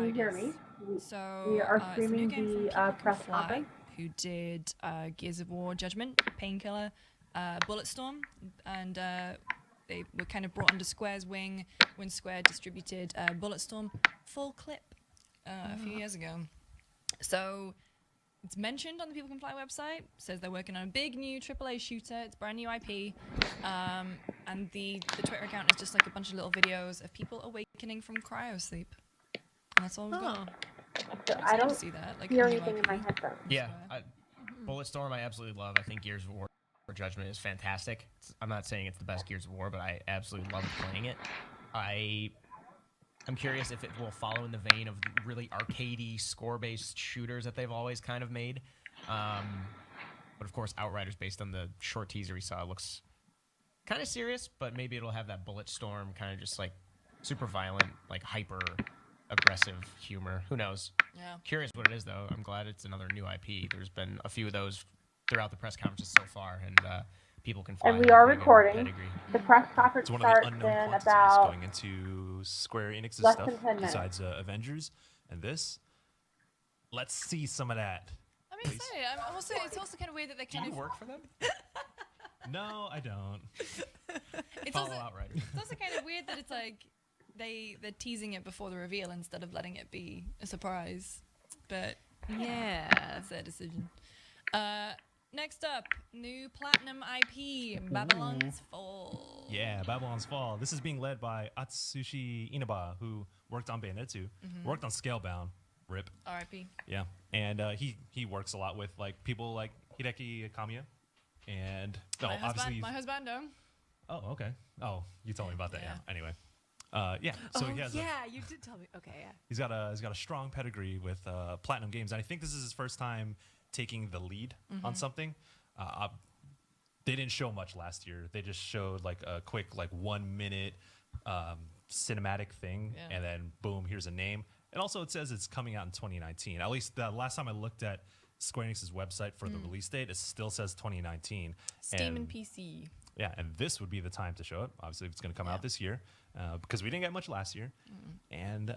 you hear me? So We are it's a new streaming game from the people who press Fly, conference. who did Gears of War Judgment, Painkiller, Bulletstorm, and they were kind of brought under Square's wing when Square distributed Bulletstorm full clip a few years ago. So it's mentioned on the People Can Fly website. Says they're working on a big new AAA shooter. It's brand new IP, and the Twitter account is just like a bunch of little videos of people awakening from cryosleep. And that's all we've got. I don't see that. Like hear a new anything in IP. my headphones. Yeah, Bulletstorm I absolutely love. I think Gears of War Judgment is fantastic. I'm not saying it's the best Gears of War, but I absolutely love playing it. I'm curious if it will follow in the vein of really arcadey, score-based shooters that they've always kind of made. But of course, Outriders, based on the short teaser we saw, looks kind of serious, but maybe it'll have that Bulletstorm kind of just like super violent, like hyper aggressive humor. Who knows? Yeah. Curious what it is, though. I'm glad it's another new IP. There's been a few of those throughout the press conferences so far, and people can fly. And we are recording. The press conference It's one of the starts unknown in quantities about going into Square Enix's less stuff than 10 minutes. besides Avengers and this. Let's see some of that. I'm excited. It's also kind of weird that they Do kind you of work for them? No, I don't. It's Follow also, Outriders. it's also kind of weird that it's like they're teasing it before the reveal instead of letting it be a surprise. But Yeah. that's their decision. Next up, new Platinum IP, Babylon's Fall. Yeah, Babylon's Fall. This is being led by Atsushi Inaba, who worked on Bayonetta, worked on Scalebound. RIP. R.I.P. Yeah, and he works a lot with like people like Hideki Kamiya, and obviously. My husbando. Oh, okay. Oh, you told me about that. Yeah. Yeah. Anyway, yeah. So he has. You did tell me. Okay, yeah. He's got a strong pedigree with Platinum Games, and I think this is his first time taking the lead on something. They didn't show much last year. They just showed like a quick 1 minute cinematic thing, and then boom, here's a name. And also, it says it's coming out in 2019. At least the last time I looked at Square Enix's website for the release date, it still says 2019. Steam and PC. Yeah, and this would be the time to show it. Obviously, it's going to come out this year because we didn't get much last year. And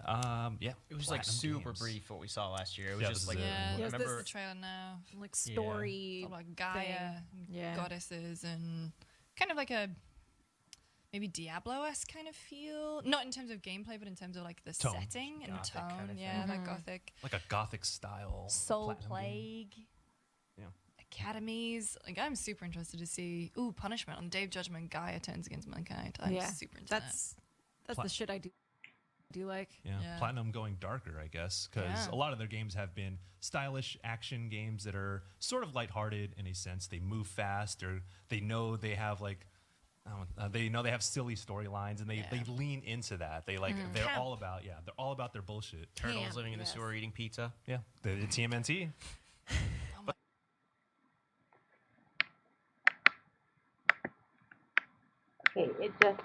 yeah, It was like Platinum super Games. brief what we saw last year. It was Yeah, just this like is Yeah, I there's remember the trailer now. Like story. It's all about Gaia, Yeah. goddesses, and kind of like a maybe Diablo-esque kind of feel. Not in terms of gameplay, but in terms of like the Tone. setting and Gothic tone. kind of Yeah, thing. that gothic. like a gothic style Soul Platinum game. Plague. Academies. Like I'm super interested to see. Ooh, Punishment on the Day of Judgment. Gaia turns against mankind. I'm super into That's the shit I do like. Yeah. Yeah. Platinum going darker, I guess, because a lot of their games have been stylish action games that are sort of lighthearted in a sense. They move fast, or they know they have like, they know they have silly storylines, and they lean into that. They like they're Camp. all about their bullshit. turtles Camp, living in the yes. sewer eating pizza. Yeah, the TMNT. okay, it just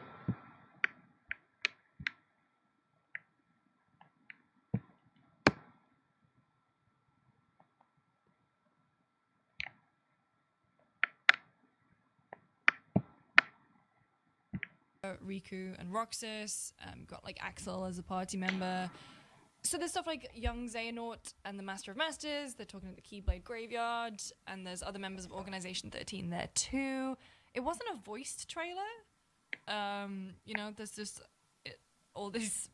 Riku and Roxas. Got like Axel as a party member. So there's stuff like young Xehanort and the Master of Masters. They're talking at the Keyblade Graveyard, and there's other members of Organization 13 there too. It wasn't a voiced trailer. There's just all these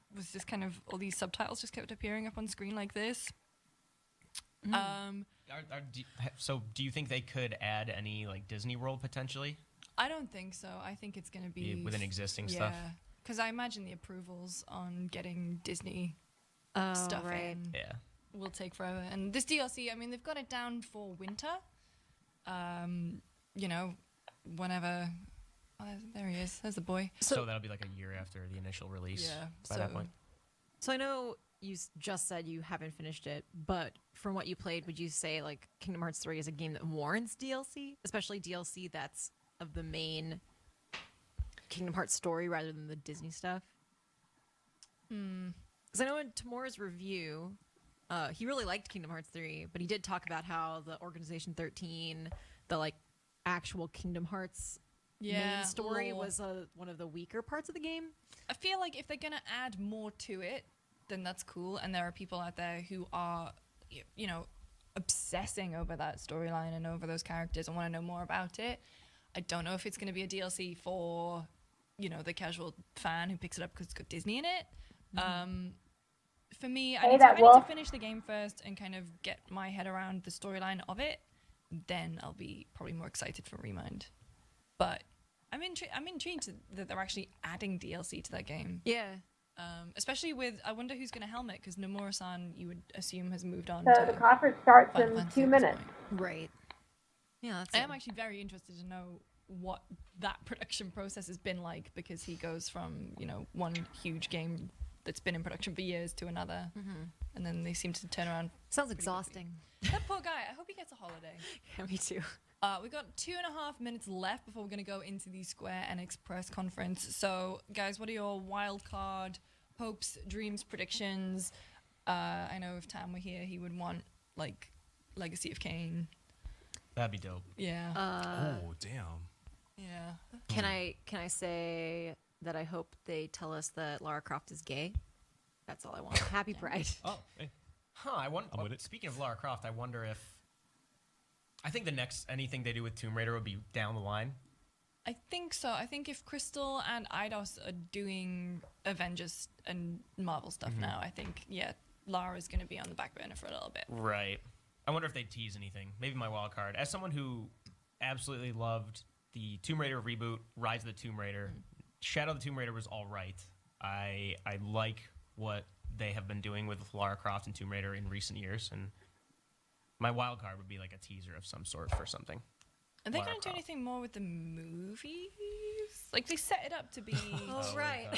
subtitles just kept appearing up on screen like this. Do you think they could add any like Disney World potentially I don't think so. I think it's going to be within existing stuff? Yeah, because I imagine the approvals on getting Disney stuff right. in Yeah. will take forever. And this DLC, I mean, they've got it down for winter. Whenever. Oh, there he is. There's the boy. So that'll be like a year after the initial release. Yeah. By that point. So I know you just said you haven't finished it, but from what you played, would you say like Kingdom Hearts 3 is a game that warrants DLC, especially DLC that's of the main Kingdom Hearts story rather than the Disney stuff? Because I know in Tamora's review, he really liked Kingdom Hearts 3, but he did talk about how the Organization 13, the like actual Kingdom Hearts main story lore. was one of the weaker parts of the game. I feel like if they're going to add more to it, then that's cool. And there are people out there who are, you know, obsessing over that storyline and over those characters and want to know more about it. I don't know if it's going to be a DLC for, you know, the casual fan who picks it up because it's got Disney in it. For me, I need to finish the game first and kind of get my head around the storyline of it. Then I'll be probably more excited for Remind. But I'm intrigued that they're actually adding DLC to that game. Yeah. Especially with, I wonder who's going to helm it, because Nomura-san, you would assume, has moved on So to the conference starts Final in Fantasy 2 at this minutes. point. Right. Yeah, that's I am actually very interested to know what that production process has been like, because he goes from, you know, one huge game that's been in production for years to another, and then they seem to turn around. sounds exhausting. That poor guy. I hope he gets a holiday. Yeah, me too. We got 2.5 minutes left before we're going to go into the Square Enix press conference. So, guys, what are your wild card hopes, dreams, predictions? I know if Tam were here, he would want like Legacy of Kain. That'd be dope. Yeah. Oh, damn. Yeah. Can I say that I hope they tell us that Lara Croft is gay? That's all I want. Happy Pride. Oh, hey. Huh, I'm with it. Speaking of Lara Croft, I wonder if... I think the next anything they do with Tomb Raider would be down the line. I think so. I think if Crystal and Eidos are doing Avengers and Marvel stuff now, I think, yeah, Lara's going to be on the back burner for a little bit. Right. I wonder if they tease anything. Maybe my wild card. As someone who absolutely loved the Tomb Raider reboot, Rise of the Tomb Raider, Shadow of the Tomb Raider was all right. I like what they have been doing with Lara Croft and Tomb Raider in recent years, and my wild card would be like a teaser of some sort for something. Are they Lara going to do Croft. anything more with the movies? Like, they set it up to be... Oh, right.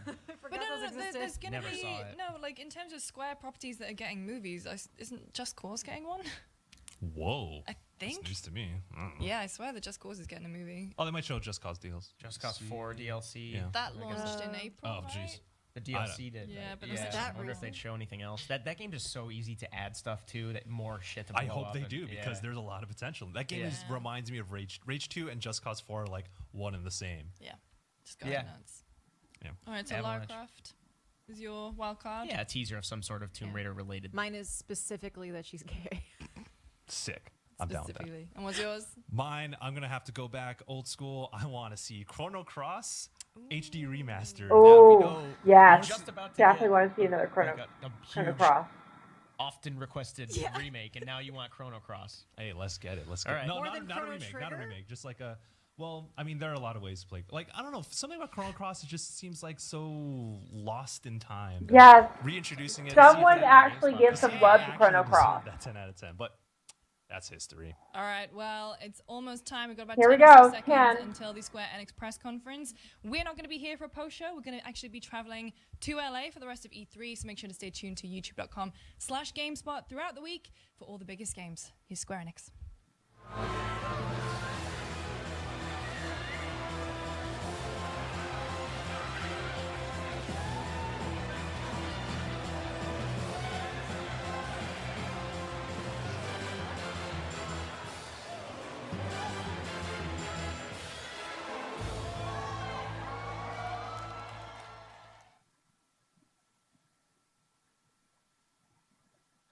But Forgot no, those existed. there's going to Never be... saw it. No, like, in terms of Square properties that are getting movies, isn't Just Cause getting one? Whoa. I think. That's news to me. I don't know. Yeah, I swear that Just Cause is getting a movie. Oh, they might show Just Cause deals. Just Cause 4 DLC. Yeah. That I guess launched in April, Oh, right? jeez. The DLC did. Yeah, right? but is yeah. that I wonder if real? they'd show anything else. That game is so easy to add stuff to, that more shit to blow I hope up they and- do, because yeah. there's a lot of potential. That game Yeah. reminds me of Rage 2 and Just Cause 4 are like one and the same. Yeah. Just going Yeah. nuts. Yeah. All right, so Avalanche. Lara Croft is your wild card? Yeah, a teaser of some sort of Tomb Yeah. Raider related. Mine is specifically that she's gay. Sick. I'm down with that. Specifically. And what's yours? Mine, I'm going to have to go back old school. I want to see Chrono Cross HD remaster. Oh, yes. Just about to Definitely get want to see another Chrono huge, Cross. often requested remake, and now you want Chrono Cross. Hey, let's get it. Let's All get right. it. No, More not, than not a Chrono remake. Not a Trigger? remake. Just like a... Well, I mean, there are a lot of ways to play. Like, I don't know. Something about Chrono Cross, it just seems like lost in time. Yes. Reintroducing it. Someone see if that actually GameSpot- give some see if love it to actually Chrono deserved Cross. That 10 out of 10. But that's history. All right, well, it's almost time. We've got about Here we 10 or so go, seconds 10. until the Square Enix press conference. We're not going to be here for a post show. We're going to actually be traveling to LA for the rest of E3, so make sure to stay tuned to youtube.com/GameSpot throughout the week for all the biggest games. Here's Square Enix.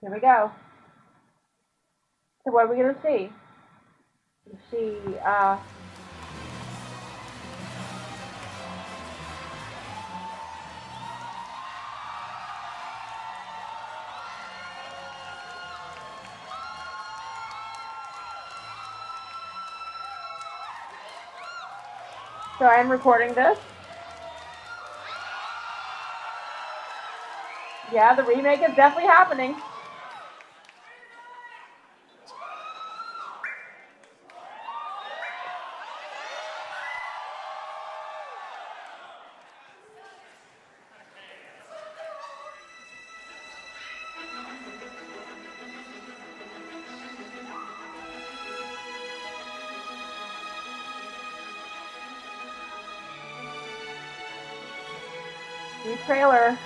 Here we go. So what are we going to see? We see, so I am recording this. Yeah, the remake is definitely happening. New trailer.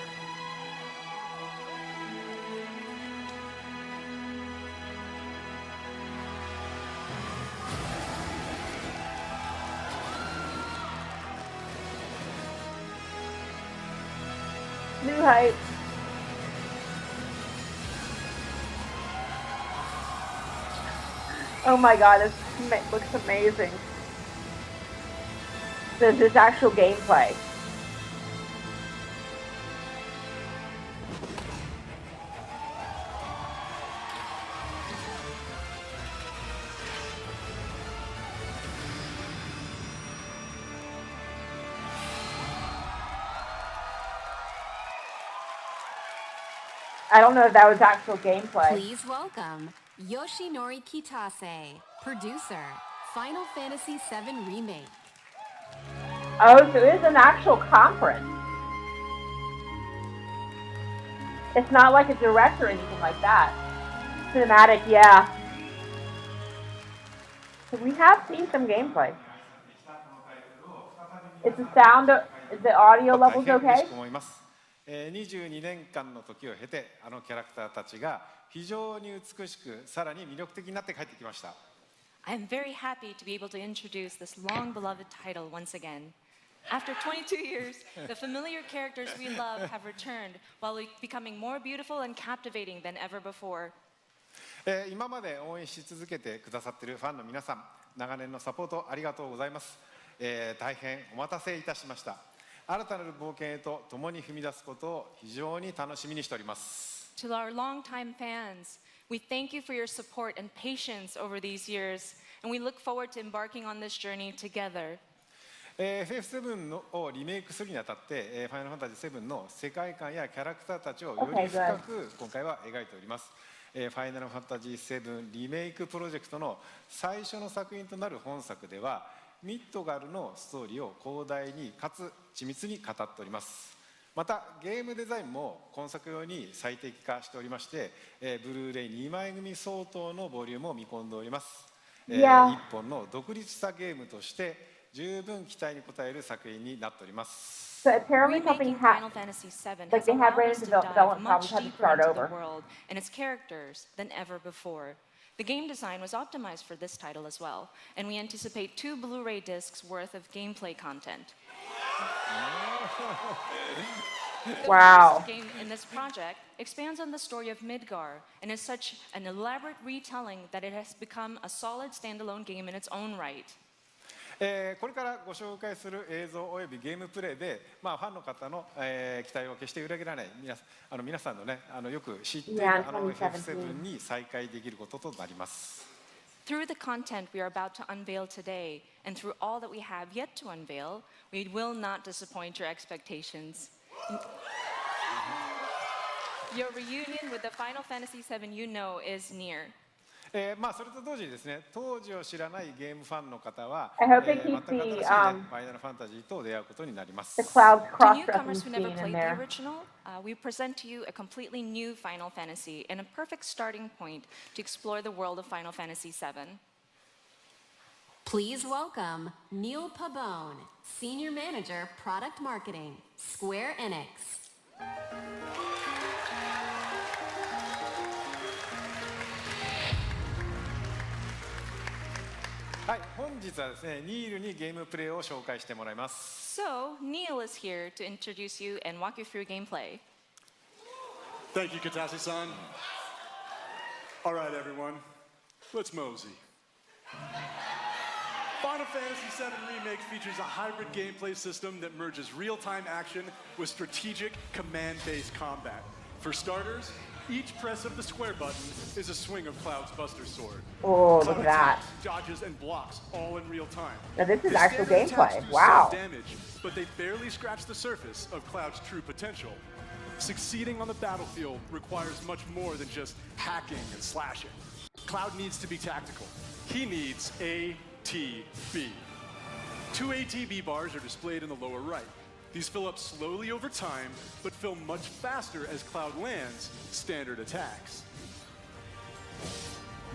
New hype. Oh my god, this looks amazing. This is actual gameplay. I don't know if that was actual gameplay. Please welcome Yoshinori Kitase, producer, Final Fantasy VII Remake. Oh, so it is an actual conference. It's not like a direct or anything like that. Cinematic, yeah. So we have seen some gameplay. Is the sound, is the audio levels okay? 22年間の時を経て、あのキャラクターたちが非常に美しく、さらに魅力的になって帰ってきました。I am very happy to be able to introduce this long-beloved title once again. After 22 years, the familiar characters we love have returned while becoming more beautiful and captivating than ever before. 今まで応援し続けてくださっているファンの皆さん、長年のサポートありがとうございます。大変お待たせいたしました。新たなる冒険へと共に踏み出すことを非常に楽しみにしております。To our longtime fans, we thank you for your support and patience over these years, and we look forward to embarking on this journey together. FF7 をリメイクするにあたって、ファイナルファンタジー7の世界観やキャラクターたちをより深く今回は描いております。ファイナルファンタジー7リメイクプロジェクトの最初の作品となる本作では、ミッドガルのストーリーを広大にかつ緻密に語っております。またゲームデザインも今作用に最適化しておりまして、ブルーレイ2枚組相当のボリュームを見込んでおります。一本の独立したゲームとして十分期待に応える作品になっております。So apparently something happened. Like they have ran into development problems, had to start over. And its characters than ever before. The game design was optimized for this title as well, and we anticipate 2 Blu-ray discs worth of gameplay content. Wow. The first game in this project expands on the story of Midgar and is such an elaborate retelling that it has become a solid standalone game in its own right. これからご紹介する映像およびゲームプレイで、ファンの方の、期待を決して裏切らない皆さんのね、よく知っているFF7 に再会できることとなります。Through the content we are about to unveil today, and through all that we have yet to unveil, we will not disappoint your expectations. Your reunion with the Final Fantasy VII you know is near. それと同時にですね、当時を知らないゲームファンの方は、 I hope they 全 keep く新しい、the ファイナルファンタジーと出会うことになります。 the Cloud To cross-dressing newcomers who never scene in played the there. original, we present to you a completely new Final Fantasy and a perfect starting point to explore the world of Final Fantasy VII. Please welcome Neil Pabone, Senior Manager, Product Marketing, Square Enix. はい、本日はですね、ニールにゲームプレイを紹介してもらいます。So, Neil is here to introduce you and walk you through gameplay. Thank you, Katase-san. All right, everyone, let's mosey. Final Fantasy VII Remake features a hybrid gameplay system that merges real-time action with strategic command-based combat. For starters, each press of the square button is a swing of Cloud's Buster Sword. Oh, look Cloud at that. attacks, dodges, and blocks all in real time. Now this is His actual standard attacks gameplay. do Wow. some damage, but they barely scratch the surface of Cloud's true potential. Succeeding on the battlefield requires much more than just hacking and slashing. Cloud needs to be tactical. He needs ATB. 2 ATB bars are displayed in the lower right. These fill up slowly over time, but fill much faster as Cloud lands standard attacks.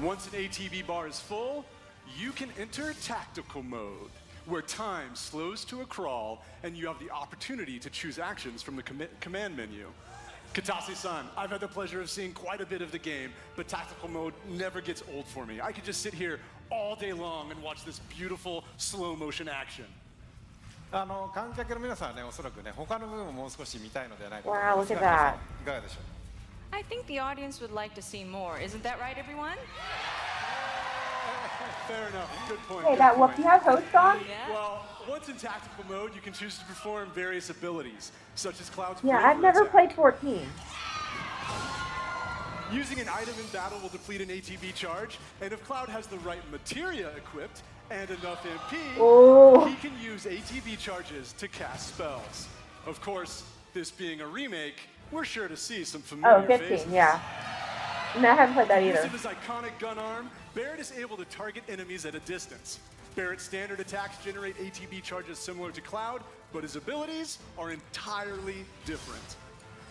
Once an ATB bar is full, you can enter tactical mode, where time slows to a crawl and you have the opportunity to choose actions from the command menu. Katase-san, I've had the pleasure of seeing quite a bit of the game, but tactical mode never gets old for me. I could just sit here all day long and watch this beautiful slow motion action. 観客の皆さんはね、おそらくね、他の部分ももう少し見たいのではないかと思いま Wow, す look が、 at 皆さ that. んいかがでしょう。 I think the audience would like to see more. Isn't that right, everyone? Fair enough. Good point. Hey, good that point. what you have host on? Well, once in tactical mode, you can choose to perform various abilities, such as Cloud's Yeah, Braver I've never attack. played 14. Using an item in battle will deplete an ATB charge, and if Cloud has the right materia equipped and enough MP, Oh. he can use ATB charges to cast spells. Of course, this being a remake, we're sure to see some familiar Oh, 15, faces. yeah. No, I haven't played that Use either. of his iconic gun arm, Barrett is able to target enemies at a distance. Barrett's standard attacks generate ATB charges similar to Cloud, but his abilities are entirely different.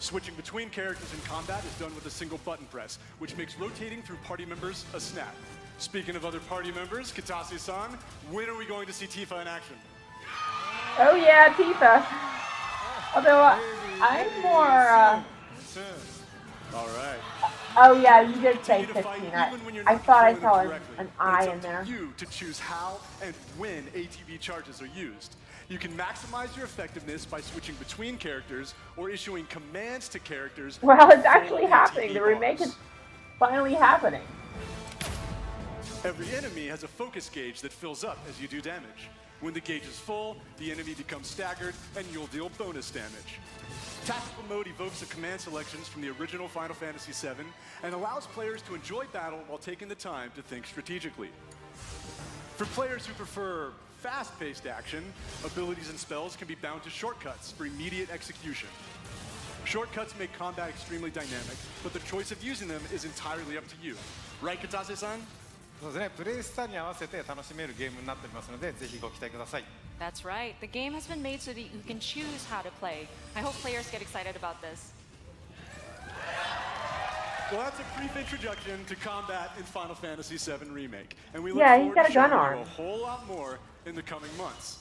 Switching between characters in combat is done with a single button press, which makes rotating through party members a snap. Speaking of other party members, Kitase-san, when are we going to see Tifa in action? Oh yeah, Tifa. Although I'm more. All right. Oh yeah, you did say Continue to fight 15. even when you're I not thought I controlling saw them directly, an but I it's in up there. to you to choose how and when ATB charges are used. You can maximize your effectiveness by switching between characters or issuing commands to characters. Well, it's with actually full happening. ATB The remake bars. is finally happening. Every enemy has a focus gauge that fills up as you do damage. When the gauge is full, the enemy becomes staggered and you'll deal bonus damage. Tactical mode evokes the command selections from the original Final Fantasy VII and allows players to enjoy battle while taking the time to think strategically. For players who prefer fast-paced action, abilities and spells can be bound to shortcuts for immediate execution. Shortcuts make combat extremely dynamic, but the choice of using them is entirely up to you. Right, Kitase-san? そうですね、プレイスタイルに合わせて楽しめるゲームになっておりますので、ぜひご期待ください。 That's right. The game has been made so that you can choose how to play. I hope players get excited about this. Well, that's a brief introduction to combat in Final Fantasy VII Remake, and we look Yeah, he's forward got to a gun showing arm. you a whole lot more in the coming months.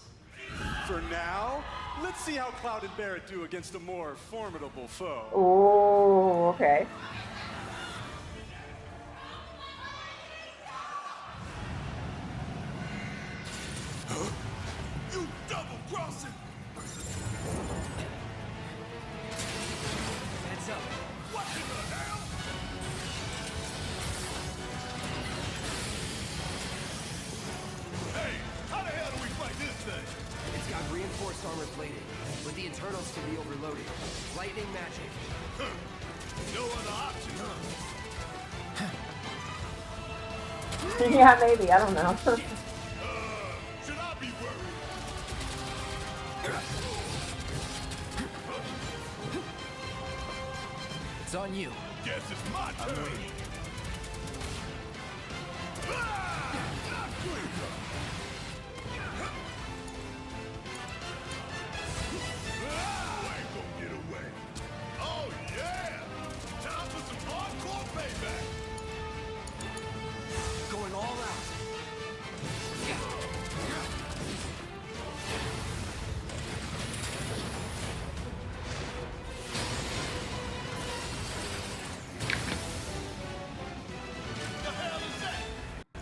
For now, let's see how Cloud and Barrett do against a more formidable foe. Oh, okay. You double-crossing! Heads up. What in the hell? Hey, how the hell do we fight this thing? It's got reinforced armor plating, but the internals can be overloaded. Lightning magic. No other option, huh? Yeah, maybe. I don't know. Should I be worried? It's on you. Guess it's my turn. I'm waiting. Not quick. Ain't gonna get away. Oh yeah! Time for some hardcore payback. Going all out. The hell is that?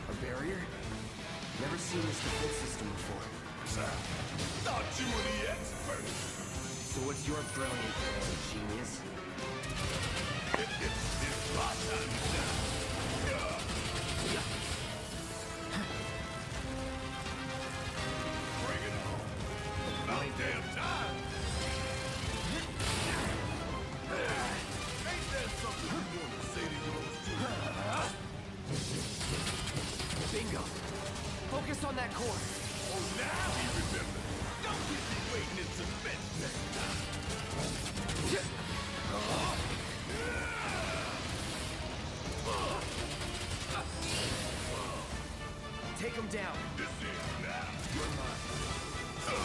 A barrier? Never seen this defense system before. Thought you were the expert. So what's your brilliant plan, genius? It's my time to shine. Bring it on. About damn time. Ain't that something you want to say to yours truly? Bingo. Focus on that core. Oh, now he remembers. Don't keep me waiting in suspense next time. Take him down. This is now. You're mine.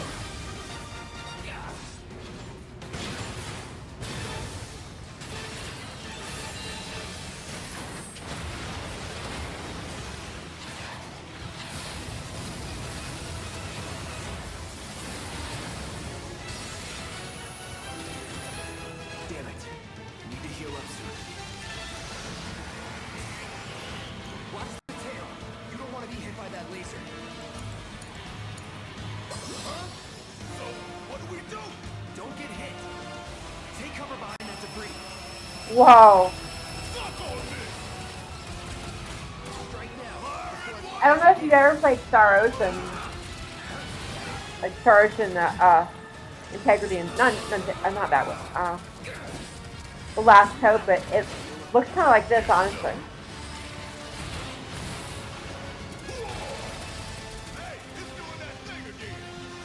Damn it. Need to heal up soon. Watch the tail. You don't want to be hit by that laser. So, what do we do? Don't get hit. Take cover behind that debris. Whoa. Suck on this. Strike now. Fire and I don't know if you've ever played Star Ocean. Like Star Ocean, Integrity, and not that one. The Last Hope, but it looks kind of like this, honestly.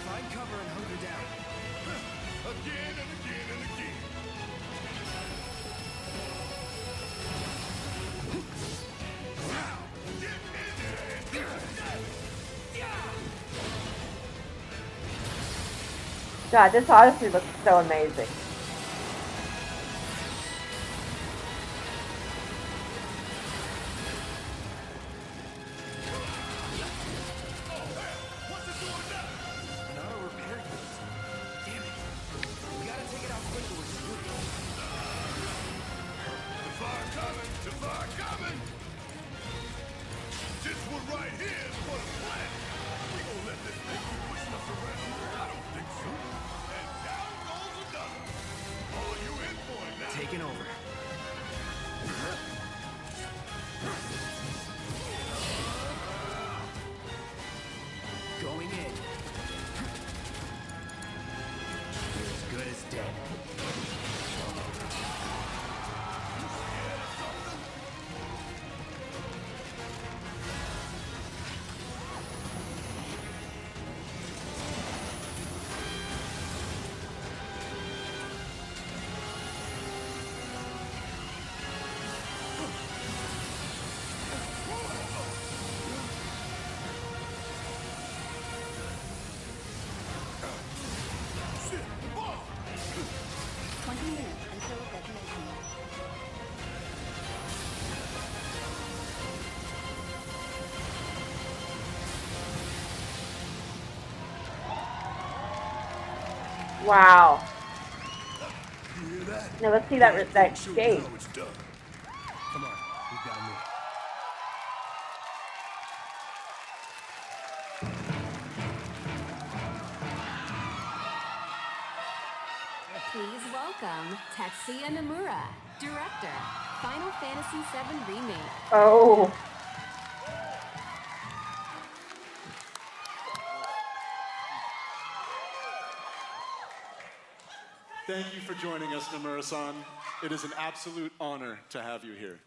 Find cover and hunker down. Again and again and again. Now, get in there and get God, this honestly looks so amazing. An auto repair unit. Damn it. We gotta take it out quicker with Squid. the fire coming, the fire coming. This one right here is for the plan. We gonna let this thing keep pushing us around? I don't think so. And down goes another. Oh, you in for it now. Taking over. Going in. You're as good as dead. Wow. You hear that? Now let's see that Show you gate. how it's done. Come on, we've got a minute. Please welcome Tetsuya Nomura, director, Final Fantasy VII Remake. Oh. Thank you for joining us, Nomura-san. It is an absolute honor to have you here.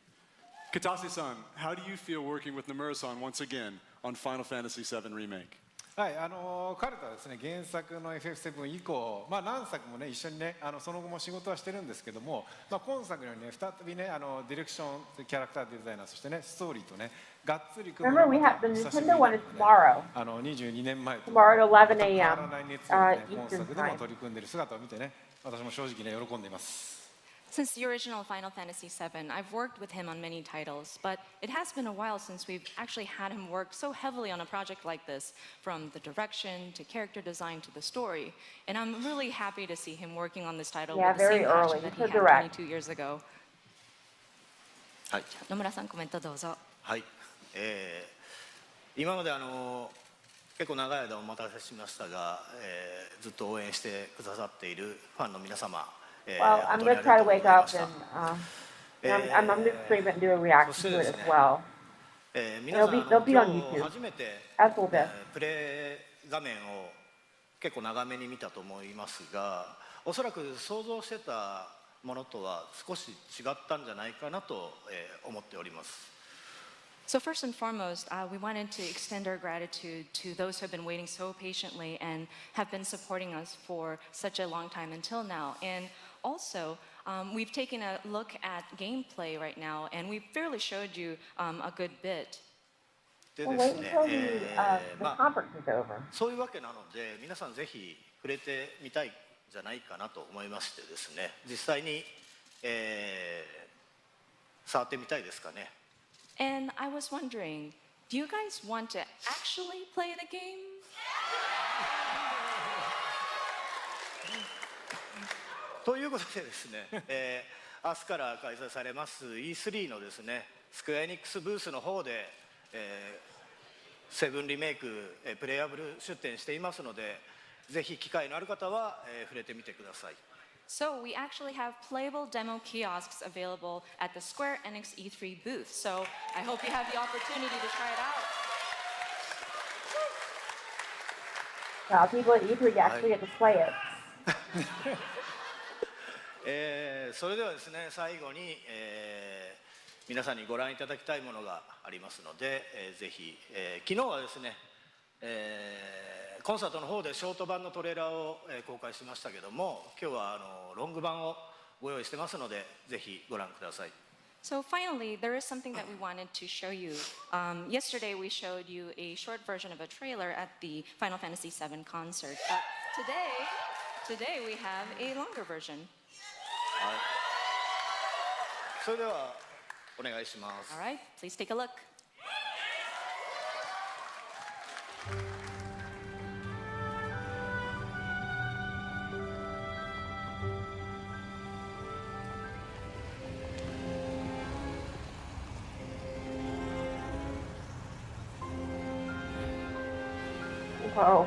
Katase-san, how do you feel working with Nomura-san once again on Final Fantasy VII Remake? はい、彼とはですね、原作の FF7 以降、何作もね、一緒にね、その後も仕事はしてるんですけども、今作のようにね、再びね、ディレクション、キャラクターデザイナー、そしてね、ストーリーとね、がっつり組む Remember, we have the Nintendo one is tomorrow. 22年前と Tomorrow at 11 変わ a.m. らない熱量でね、今 Eastern 作でも time. 取り組んでいる姿を見てね、私も正直ね、喜んでいます。 Since the original Final Fantasy VII, I've worked with him on many titles, but it has been a while since we've actually had him work so heavily on a project like this, from the direction to character design to the story. And I'm really happy to see him working on this title Yeah, with the same very passion early. that he So had direct. 22 years ago. はい、野村さん、コメントどうぞ。はい、今まで結構長い間お待たせしましたが、ずっと応援してくださっているファンの皆様、Well, I'm going to try to wake up and I'm going to stream it and do a reaction to it as well. 皆さん It'll be 今 on 日 YouTube. 初めて、 As will this. プレイ画面を結構長めに見たと思いますが、おそらく想像してたものとは少し違ったんじゃないかなと、思っております。 So first and foremost, we wanted to extend our gratitude to those who have been waiting so patiently and have been supporting us for such a long time until now. And also, we've taken a look at gameplay right now, and we've fairly showed you a good bit. で Well, で wait すね、 until the conference is over. そういうわけなので、皆さんぜひ触れてみたいんじゃないかなと思いましてですね、実際に、触ってみたいですかね。 And I was wondering, do you guys want to actually play the game? ということでですね、明日から開催されます E3 のですね、スクエアエニックスブースの方で、セブンリメイク、プレイアブル出展していますので、ぜひ機会のある方は、触れてみてください。 So we actually have playable demo kiosks available at the Square Enix E3 booth. So I hope you have the opportunity to try it out. Wow, people at E3 actually get to play it. それではですね、最後に、皆さんにご覧いただきたいものがありますので、ぜひ、昨日はですね、コンサートの方でショート版のトレーラーを、公開しましたけども、今日はロング版をご用意してますので、ぜひご覧ください。So finally, there is something that we wanted to show you. Yesterday, we showed you a short version of a trailer at the Final Fantasy VII concert. But today we have a longer version. はい。それではお願いします。All right, please take a look. Whoa.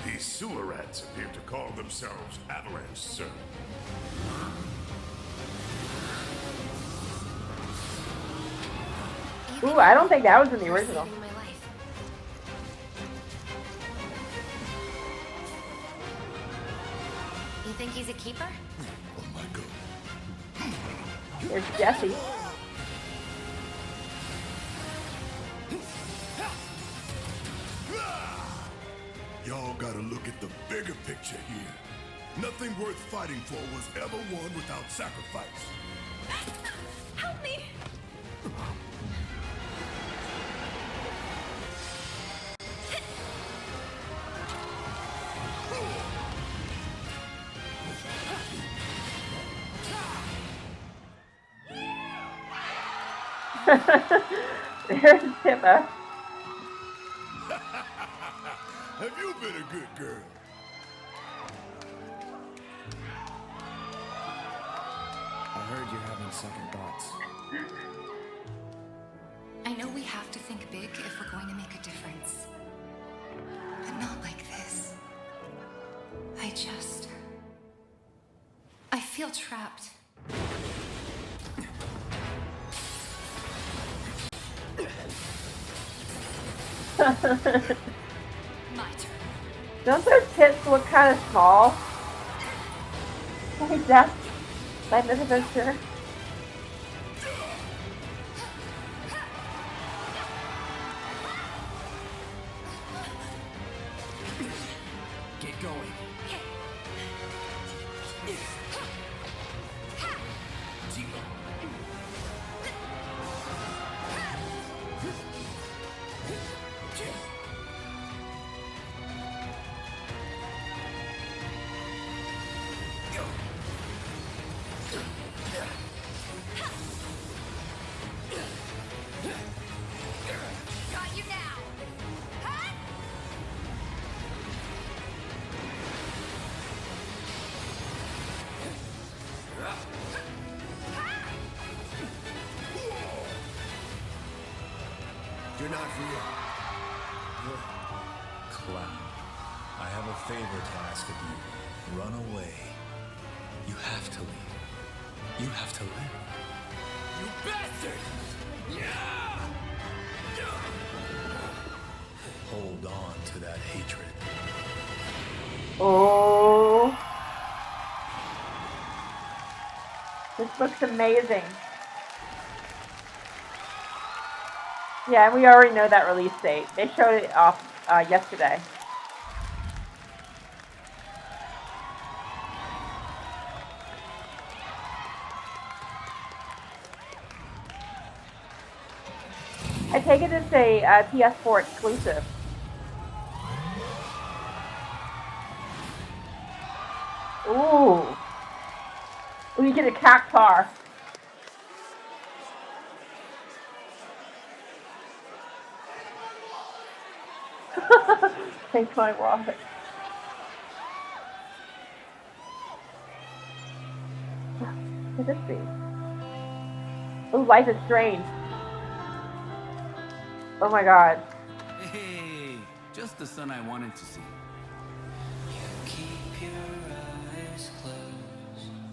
These sewer rats appear to call themselves Avalanche, sir. Ooh, I don't think that was in the original. You think he's a keeper? Oh my god. There's Jesse. Y'all gotta look at the bigger picture here. Nothing worth fighting for was ever won without sacrifice. Help me! There's Pippa. Have you been a good girl? I heard you're having second thoughts. I know we have to think big if we're going to make a difference. But not like this. I feel trapped. My turn. Don't those tits look kind of small? Like that's Adventure. Get going. Zero. Got you now. Huh? You're not real. You're Cloud. I have a favor to ask of you. Run away. You have to leave. You have to live. You bastard! Yeah! Hold on to that hatred. Oh. This looks amazing. Yeah, and we already know that release date. They showed it off yesterday. I take it it's a PS4 exclusive. Ooh. Ooh, you get a cactar. Take my wallet. What could this be? Ooh, Life is Strange. Oh my god. Hey, just the son I wanted to see.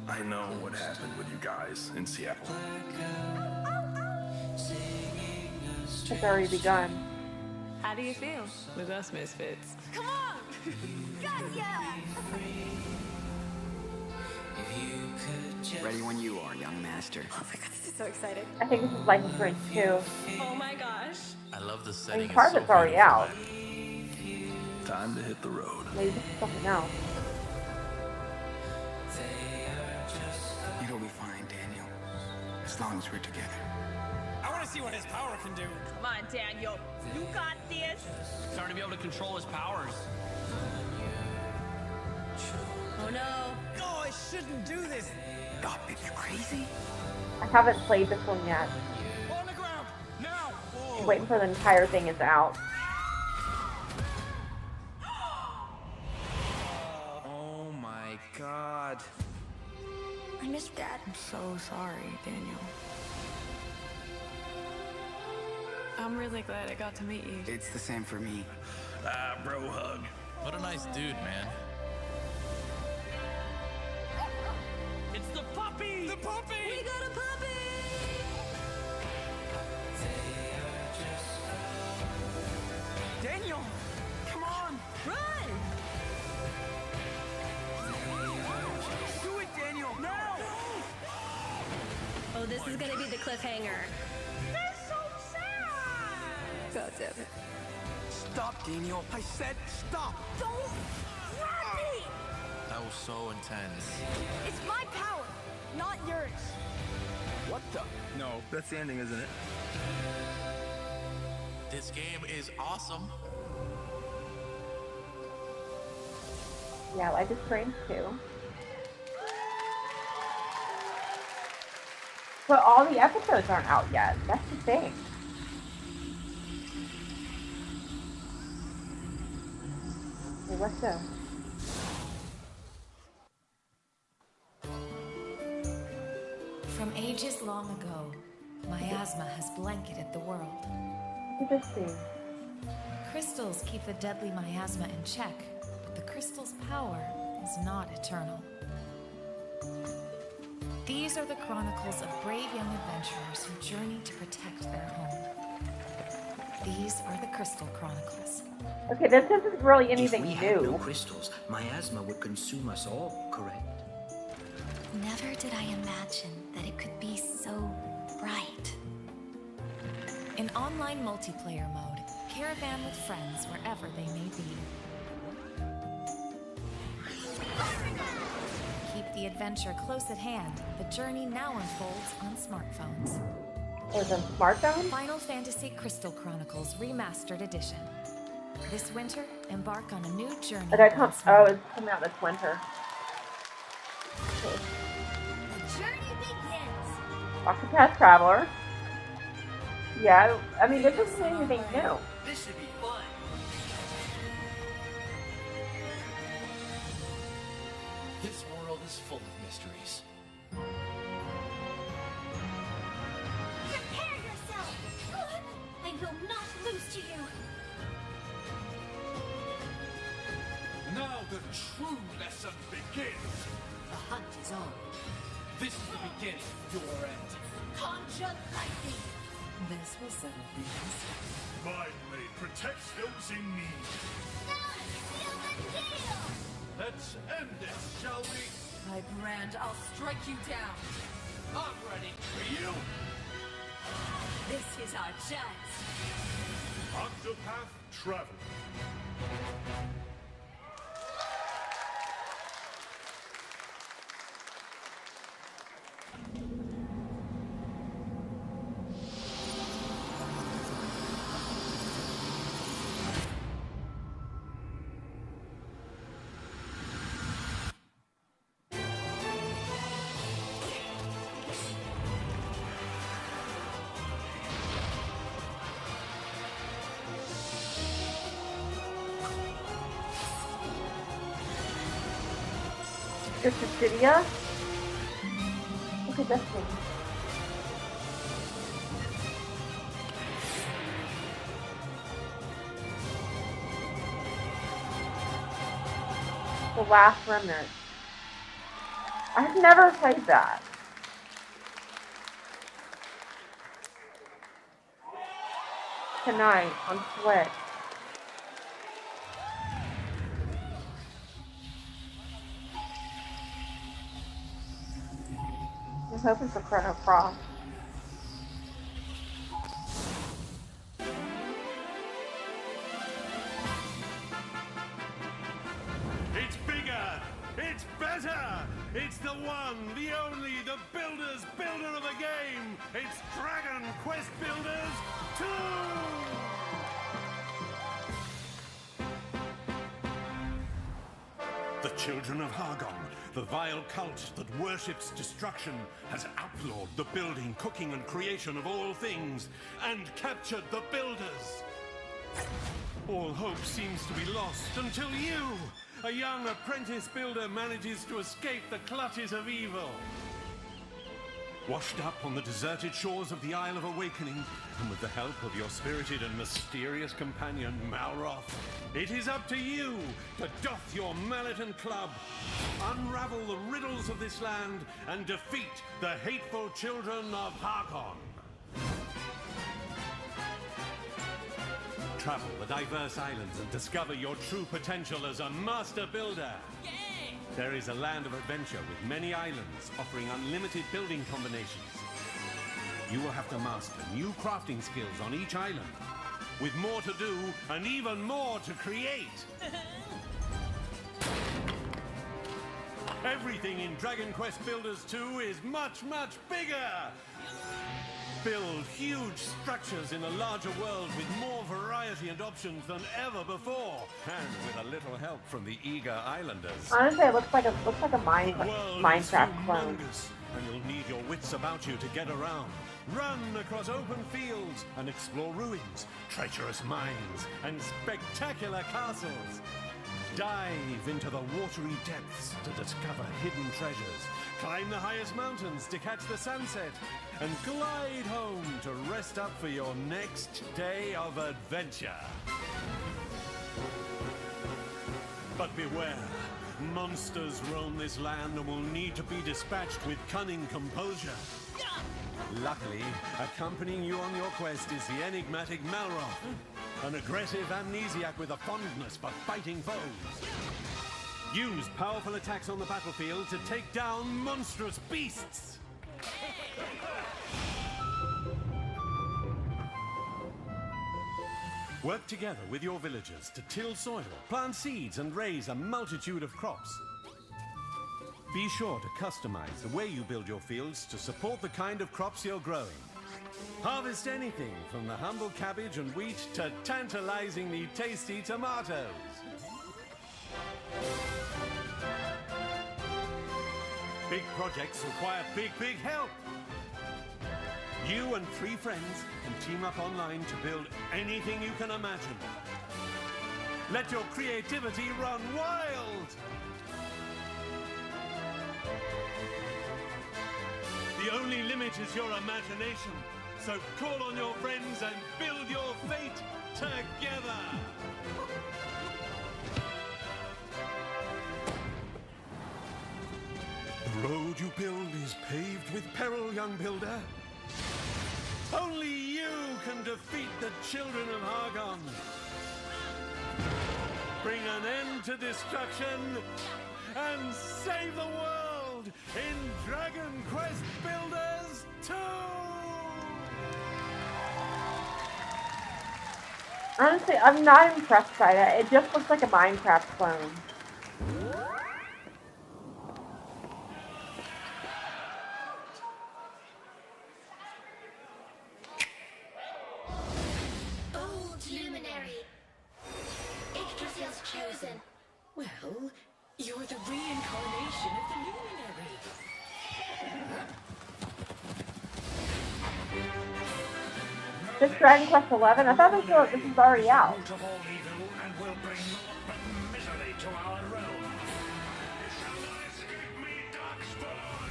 I know what happened with you guys in Seattle. It's already begun. How do you feel? With us misfits. Come on! Gotcha! Ready when you are, young master. Oh my god, this is so exciting. I think this is Life is Strange 2. Oh my gosh. I love the I setting. mean, part of it's already out. Time to hit the road. Maybe this is something else. It'll be fine, Daniel. As long as we're together. I want to see what his power can do. Come on, Daniel. You got this. Starting to be able to control his powers. Oh no. No, I shouldn't do this. Stop it, you crazy? I haven't played this one yet. On the ground, now. I'm waiting for the entire thing is out. Oh my god. I miss Dad. I'm so sorry, Daniel. I'm really glad I got to meet you. It's the same for me. Ah, bro hug. What a nice dude, man. It's the puppy. The puppy. We got a puppy. Daniel, come on. Run. Do it, Daniel. Now. Oh, this is gonna be the cliffhanger. That's so sad. God damn it. Stop, Daniel. I said stop. Don't grab me! That was so intense. It's my power, not yours. What the? No, that's the ending, isn't it? This game is awesome. Yeah, Life is Strange 2. But all the episodes aren't out yet. That's the thing. Hey, what's up? From ages long ago, miasma has blanketed the world. Look at this thing. Crystals keep the deadly miasma in check, but the crystal's power is not eternal. These are the chronicles of brave young adventurers who journey to protect their home. These are the Crystal Chronicles. Okay, this isn't really anything If we had no new. crystals, miasma would consume us all, correct? Never did I imagine that it could be so bright. In online multiplayer mode, caravan with friends wherever they may be. Keep the adventure close at hand. The journey now unfolds on smartphones. Is it a smartphone? Final Fantasy Crystal Chronicles Remastered Edition. This winter, embark on a new journey. Oh, it's coming out this winter. The journey begins. Octopath Traveler. Yeah, I mean, this isn't anything new. This should be fun. This world is full of mysteries. Prepare yourself. I will not lose to you. Now the true lesson begins. The hunt is on. This is the beginning of your end. Conjure lightning. This will settle things. My blade protects those in need. Now seal the deal. Let's end this, shall we? My brand, I'll strike you down. I'm ready for you. This is our chance. Octopath Traveler. It's Dissidia. Look at this thing. The Last Remnant. I've never played that. Tonight on Switch. I'm hoping for Chrono Cross. It's bigger! It's better! It's the one, the only, the Builders builder of the game! It's Dragon Quest Builders 2! The children of Hargon, the vile cult that worships destruction, has outlawed the building, cooking, and creation of all things, and captured the Builders. All hope seems to be lost until you, a young apprentice builder, manages to escape the clutches of evil. Washed up on the deserted shores of the Isle of Awakening, and with the help of your spirited and mysterious companion, Malroth, it is up to you to doff your mallet and club, unravel the riddles of this land, and defeat the hateful children of Harkon. Travel the diverse islands and discover your true potential as a master builder. There is a land of adventure with many islands offering unlimited building combinations. You will have to master new crafting skills on each island, with more to do and even more to create. Everything in Dragon Quest Builders 2 is much, much bigger! Build huge structures in a larger world with more variety and options than ever before, and with a little help from the eager islanders. Honestly, it looks like a Minecraft clone. And you'll need your wits about you to get around. Run across open fields and explore ruins, treacherous mines, and spectacular castles. Dive into the watery depths to discover hidden treasures. Climb the highest mountains to catch the sunset. And glide home to rest up for your next day of adventure. But beware, monsters roam this land and will need to be dispatched with cunning composure. Luckily, accompanying you on your quest is the enigmatic Malroth, an aggressive amnesiac with a fondness for fighting foes. Use powerful attacks on the battlefield to take down monstrous beasts. Work together with your villagers to till soil, plant seeds, and raise a multitude of crops. Be sure to customize the way you build your fields to support the kind of crops you're growing. Harvest anything from the humble cabbage and wheat to tantalizingly tasty tomatoes. Big projects require big help. You and 3 friends can team up online to build anything you can imagine. Let your creativity run wild! The only limit is your imagination, so call on your friends and build your fate together! The road you build is paved with peril, young builder. Only you can defeat the children of Hargon. Bring an end to destruction and save the world in Dragon Quest Builders 2! Honestly, I'm not impressed by that. It just looks like a Minecraft clone. Well, you're the reincarnation of the luminary. This Dragon Quest 11? I thought this was already out. Root of all evil and will bring naught but misery to our realm. You shall not escape me, Darkspawn!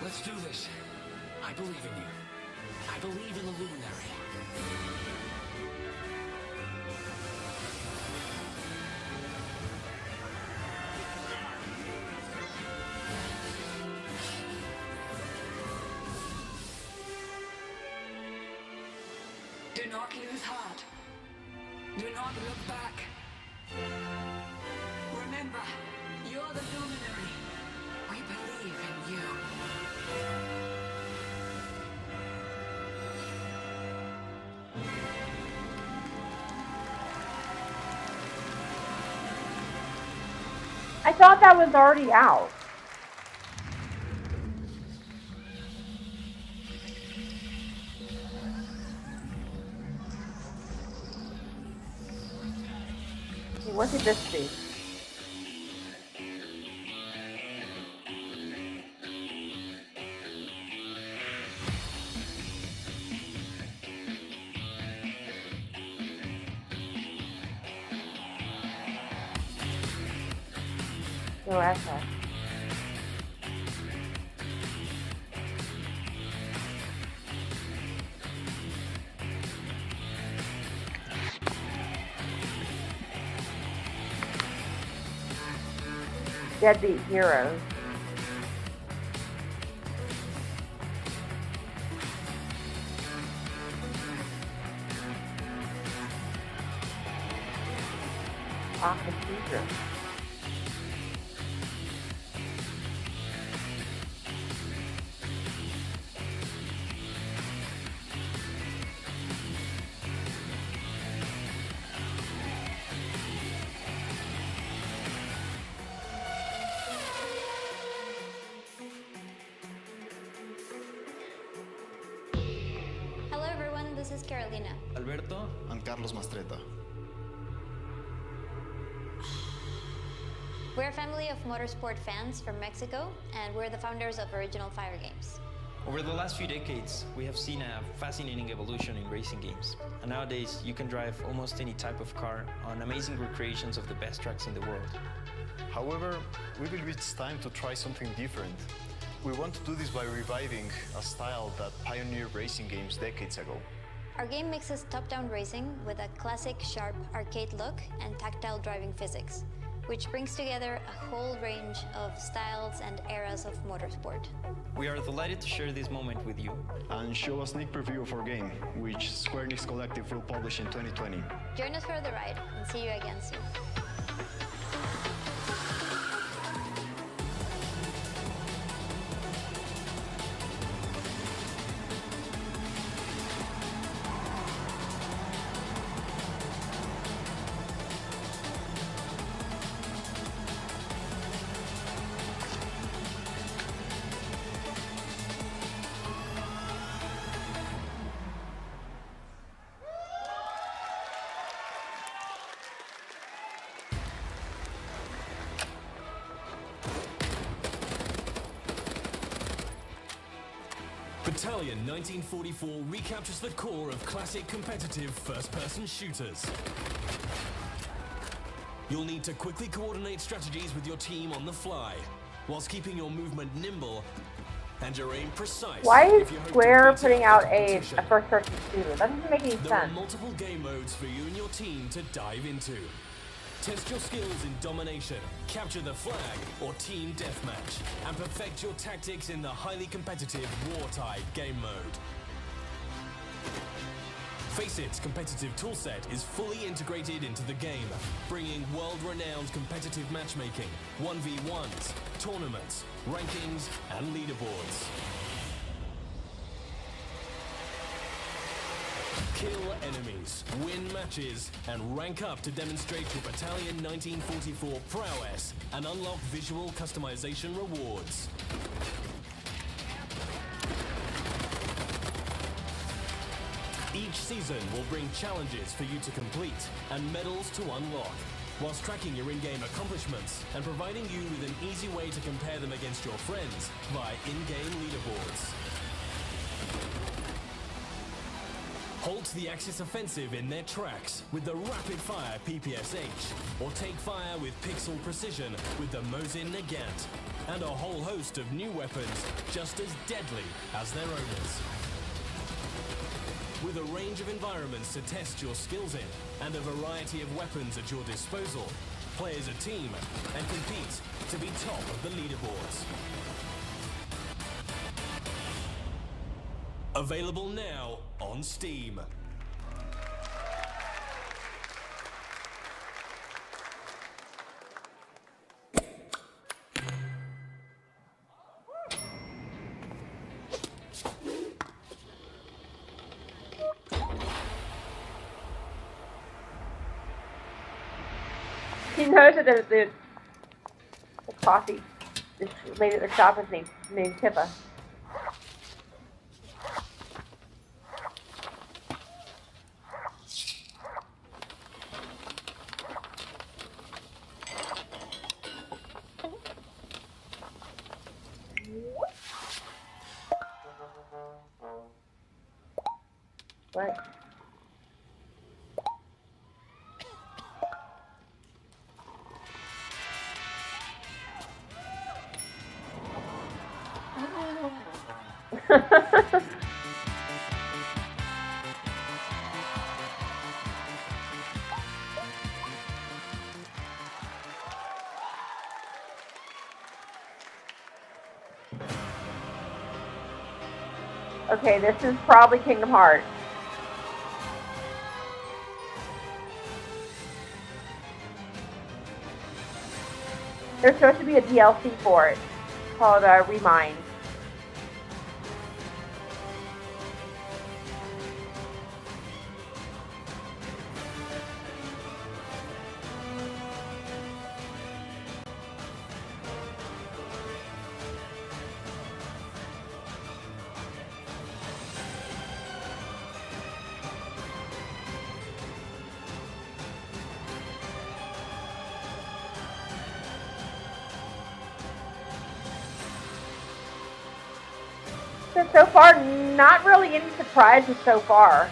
Let's do this. I believe in you. I believe in the luminary. not lose heart. Do not look back. Remember, you're the luminary. We believe in you. I thought that was already out. Okay, what could this be? No, Asha. Deadbeat Heroes. Off the future. Hello everyone, this is Carolina. Alberto and Carlos Mastreta. We're a family of motorsport fans from Mexico, and we're the founders of Original Fire Games. Over the last few decades, we have seen a fascinating evolution in racing games. And nowadays, you can drive almost any type of car on amazing recreations of the best tracks in the world. However, we believe it's time to try something different. We want to do this by reviving a style that pioneered racing games decades ago. Our game mixes top-down racing with a classic, sharp arcade look and tactile driving physics, which brings together a whole range of styles and eras of motorsport. We are delighted to share this moment with you. And show a sneak preview of our game, which Square Enix Collective will publish in 2020. Join us for the ride, and see you again soon. Battalion 1944 recaptures the core of classic competitive first-person shooters. You'll need to quickly coordinate strategies with your team on the fly, whilst keeping your movement nimble and your aim precise. Why is Square putting out a first-person shooter? That doesn't make any There are sense. multiple game modes for you and your team to dive into. Test your skills in domination, capture the flag, or team deathmatch, and perfect your tactics in the highly competitive Wartide game mode. Faceit competitive toolset is fully integrated into the game, bringing world-renowned competitive matchmaking, 1v1s, tournaments, rankings, and leaderboards. Kill enemies, win matches, and rank up to demonstrate your Battalion 1944 prowess and unlock visual customization rewards. Each season will bring challenges for you to complete and medals to unlock, whilst tracking your in-game accomplishments and providing you with an easy way to compare them against your friends via in-game leaderboards. Halt the Axis offensive in their tracks with the rapid-fire PPSH, or take fire with pixel precision with the Mosin Nagant, and a whole host of new weapons just as deadly as their owners. With a range of environments to test your skills in, and a variety of weapons at your disposal, play as a team and compete to be top of the leaderboards. Available now on Steam. She knows that the coffee, this lady at the shop is named Pippa. What? Okay, this is probably Kingdom Hearts. There's supposed to be a DLC for it called Remind. So far, not really any surprises so far.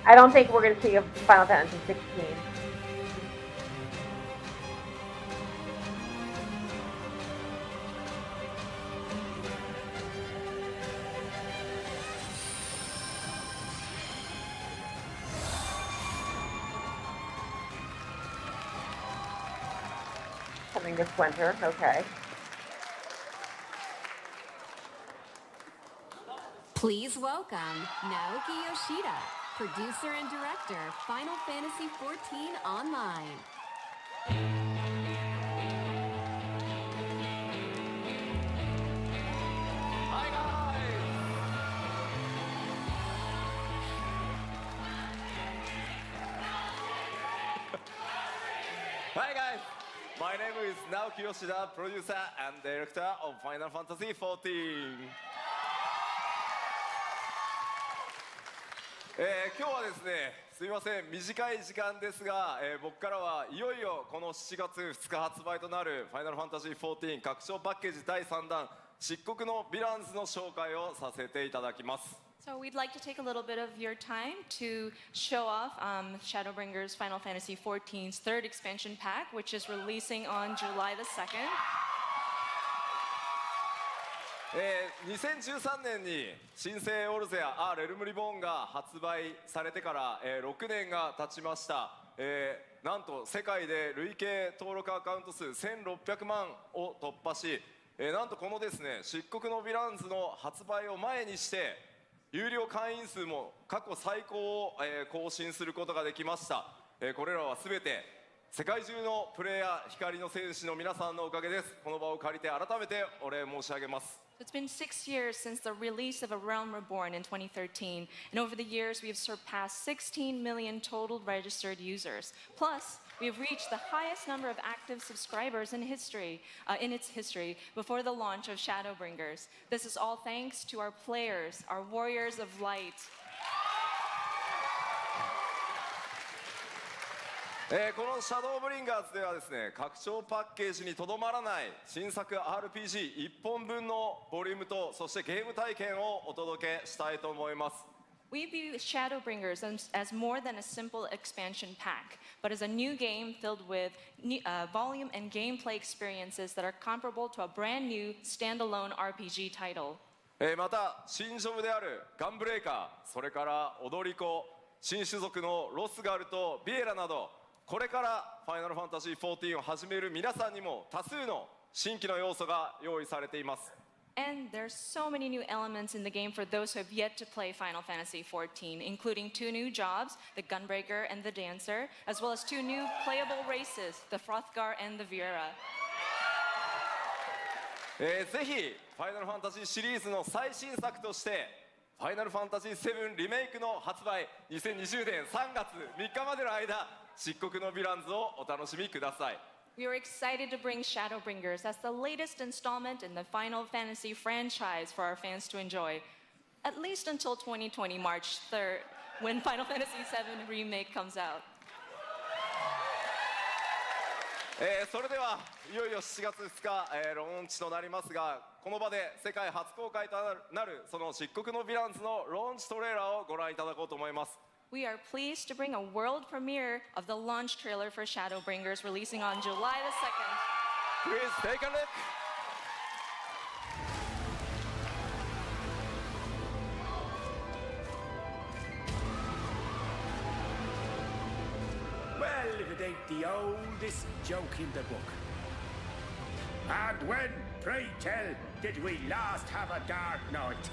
I don't think we're going to see a Final Fantasy 16. Coming this winter, okay. Please welcome Naoki Yoshida, producer and director, Final Fantasy XIV Online. Hi guys, my name is Naoki Yoshida, producer and director of Final Fantasy XIV. 今日はですね、すみません、短い時間ですが、僕からはいよいよこの7月2日発売となるファイナルファンタジー14拡張パッケージ第3弾漆黒のヴィランズの紹介をさせていただきます。So we'd like to take a little bit of your time to show off Shadowbringers Final Fantasy XIV's third expansion pack, which is releasing on July the 2nd. 2013年に新生オルゼアレルムリボーンが発売されてから、6年が経ちました、なんと世界で累計登録アカウント数1600万を突破し、なんとこのですね漆黒のヴィランズの発売を前にして有料会員数も過去最高を、更新することができました、これらは全て世界中のプレイヤー光の戦士の皆さんのおかげです。この場を借りて改めてお礼申し上げます。It's been 6 years since the release of A Realm Reborn in 2013, and over the years we have surpassed 16 million total registered users. Plus, we have reached the highest number of active subscribers in history, in its history, before the launch of Shadowbringers. This is all thanks to our players, our warriors of light. このシャドーブリンガーズではですね、拡張パッケージにとどまらない新作 RPG1 本分のボリュームとそしてゲーム体験をお届けしたいと思います。We view Shadowbringers as more than a simple expansion pack, but as a new game filled with volume and gameplay experiences that are comparable to a brand new standalone RPG title. また新ジョブであるガンブレーカー、それから踊り子、新種族のロスガルとビエラなど、これからファイナルファンタジー14を始める皆さんにも多数の新規の要素が用意されています。And there's so many new elements in the game for those who have yet to play Final Fantasy XIV, including 2 new jobs, the Gunbreaker and the Dancer, as well as 2 new playable races, the Frothgar and the Viera. ぜひファイナルファンタジーシリーズの最新作としてファイナルファンタジー7リメイクの発売2020年3月3日までの間漆黒のヴィランズをお楽しみください We are excited to bring Shadowbringers as the latest installment in the Final Fantasy franchise for our fans to enjoy, at least until 2020 March 3rd, when Final Fantasy VII Remake comes out. それではいよいよ7月2日、ローンチとなりますがこの場で世界初公開となるその漆黒のヴィランズのローンチトレーラーをご覧いただこうと思います We are pleased to bring a world premiere of the launch trailer for Shadowbringers releasing on July the 2nd. Please take a look. Well, if it ain't the oldest joke in the book. And when, pray tell, did we last have a dark night?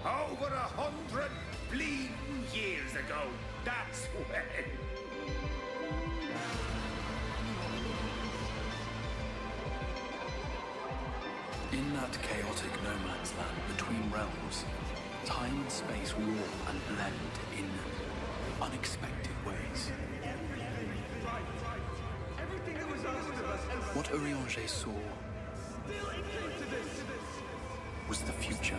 Over 100 bleeding years ago, that's when. In that chaotic no man's land between realms, time and space warp and blend in unexpected ways. What Urianger saw was the future.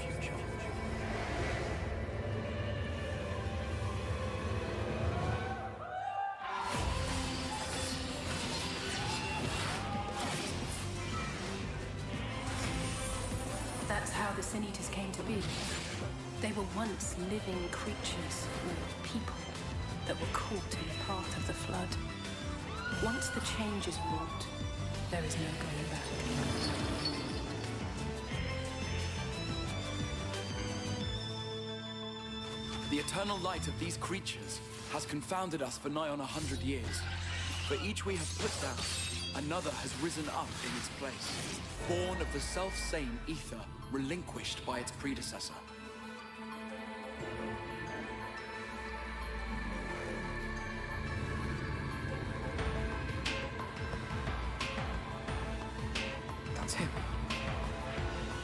That's how the Sin Eaters came to be. They were once living creatures, or people, that were caught in the path of the flood. Once the change is wrought, there is no going back. The eternal light of these creatures has confounded us for nigh on 100 years. For each we have put down, another has risen up in its place, born of the self-same ether, relinquished by its predecessor. That's him.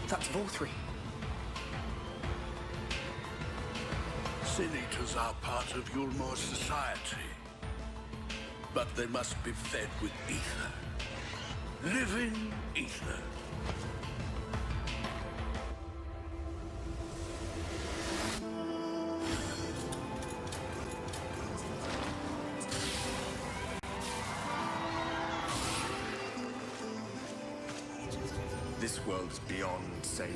That's Vorthree. Sin Eaters are part of Yulmor's society. But they must be fed with ether. Living ether. This world is beyond saving.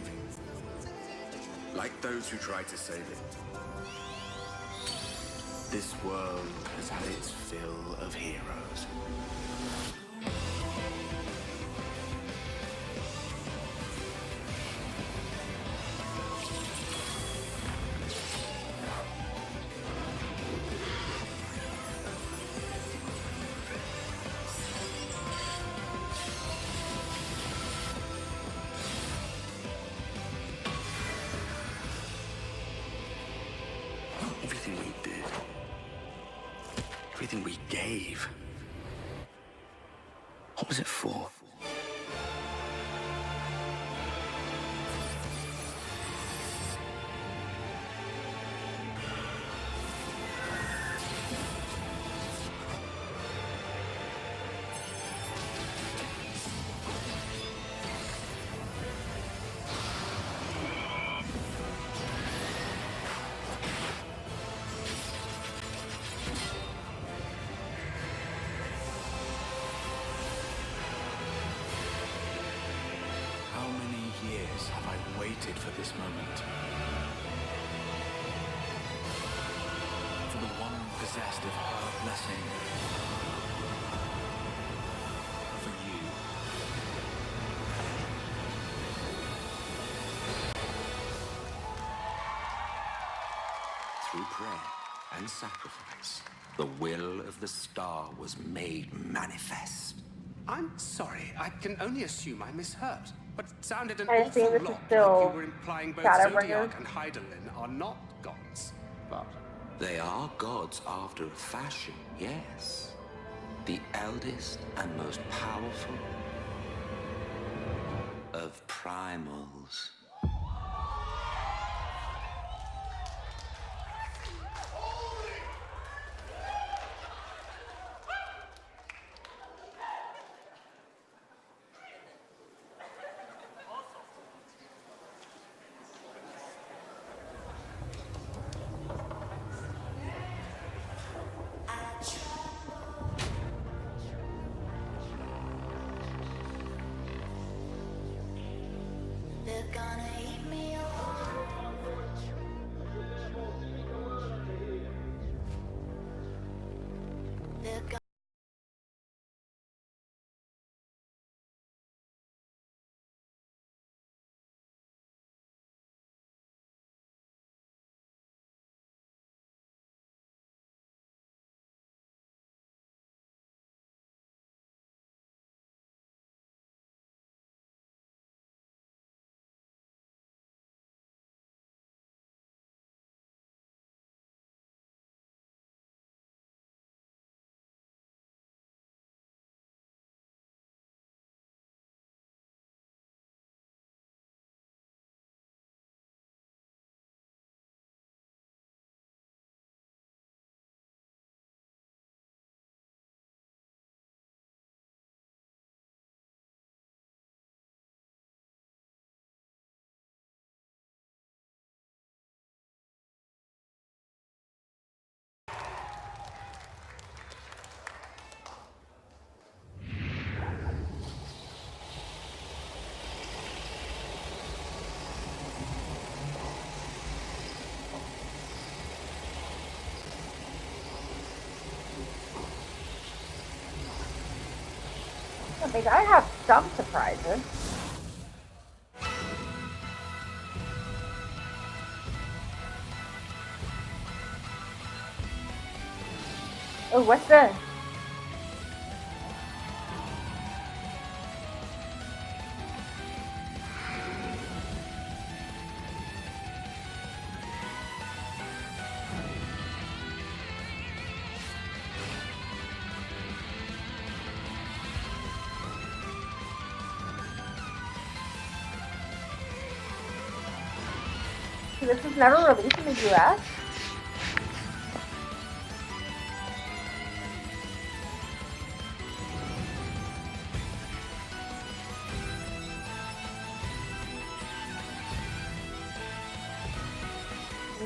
Like those who try to save it. This world has had its fill of heroes. Everything we did, everything we gave, what was it for? How many years have I waited for this moment? For the one possessed of her blessing. For you. Through prayer and sacrifice, the will of the star was made manifest. I'm sorry. I can only assume I misheard. But it sounded an I awful assume this is lot still like you were implying both Shadowbringers. Zodiac and Heidelin are not gods. But They are gods after a fashion, yes. The eldest and most powerful of primals. They're gonna eat me alive. They gotta have some surprises. Oh, what's this? This was never released in the US?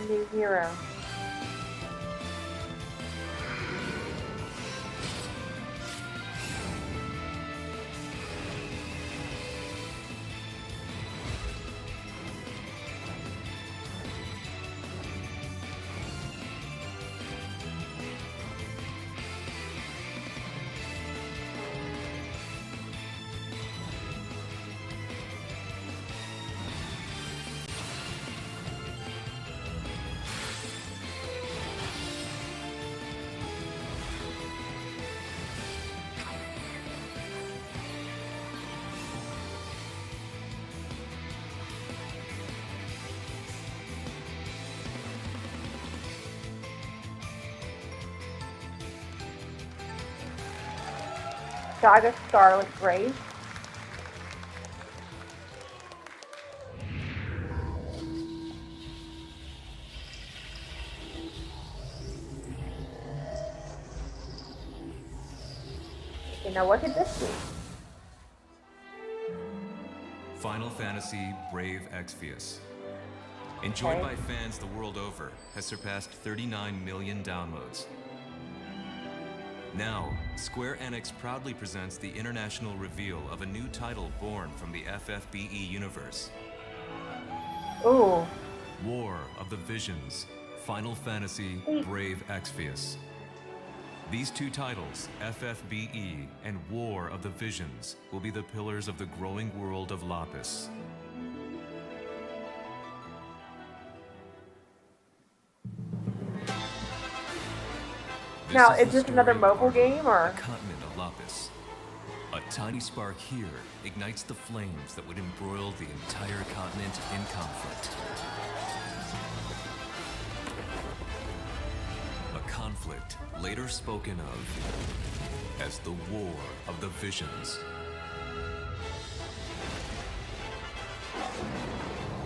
New hero. Saga Scarlet Grace. Okay, now what could this be? Final Fantasy Brave Exvius. Enjoyed by fans the world over, has surpassed 39 million downloads. Now, Square Enix proudly presents the international reveal of a new title born from the FFBE universe. Ooh. War of the Visions, Final Fantasy Brave Exvius. These two titles, FFBE and War of the Visions, will be the pillars of the growing world of Lapis. Now, is this another mobile game or? The continent of Lapis. A tiny spark here ignites the flames that would embroil the entire continent in conflict. A conflict later spoken of as the War of the Visions.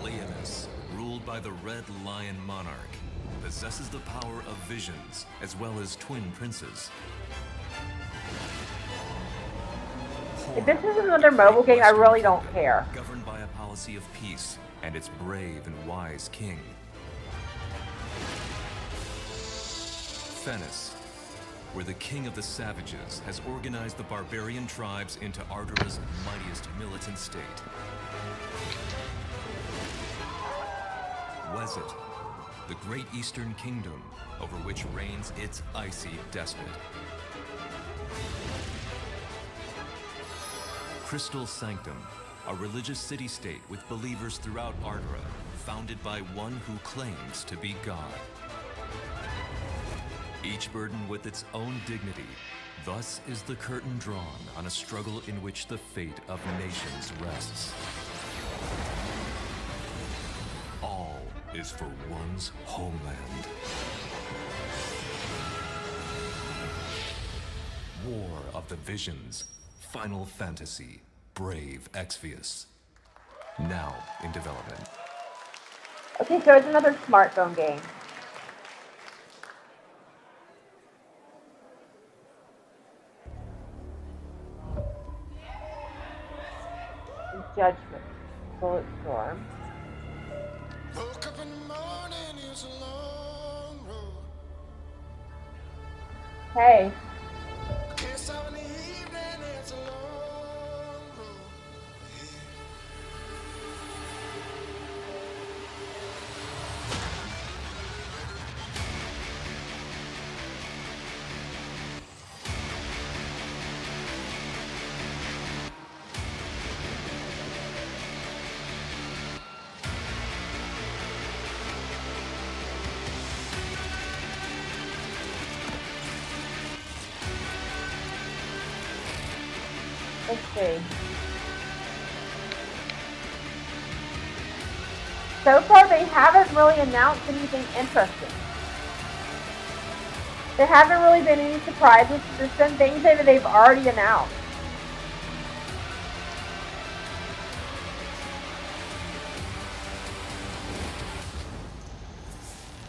Leonis, ruled by the Red Lion Monarch, possesses the power of visions as well as twin princes. If this is another mobile game, I really don't care. Governed by a policy of peace and its brave and wise king. Venice, where the king of the savages has organized the barbarian tribes into Ardura's mightiest militant state. Wezet, the great eastern kingdom over which reigns its icy despot. Crystal Sanctum, a religious city-state with believers throughout Ardura, founded by one who claims to be God. Each burdened with its own dignity, thus is the curtain drawn on a struggle in which the fate of nations rests. All is for one's homeland. War of the Visions. Final Fantasy, Brave Exvius. Now in development. Okay, so it's another smartphone game. Judgment. Bulletstorm. Woke up in the morning, it's a long road. Hey. Kiss out in the evening, it's a long road. Let's see. So far, they haven't really announced anything interesting. There haven't really been any surprises. There's been things that they've already announced.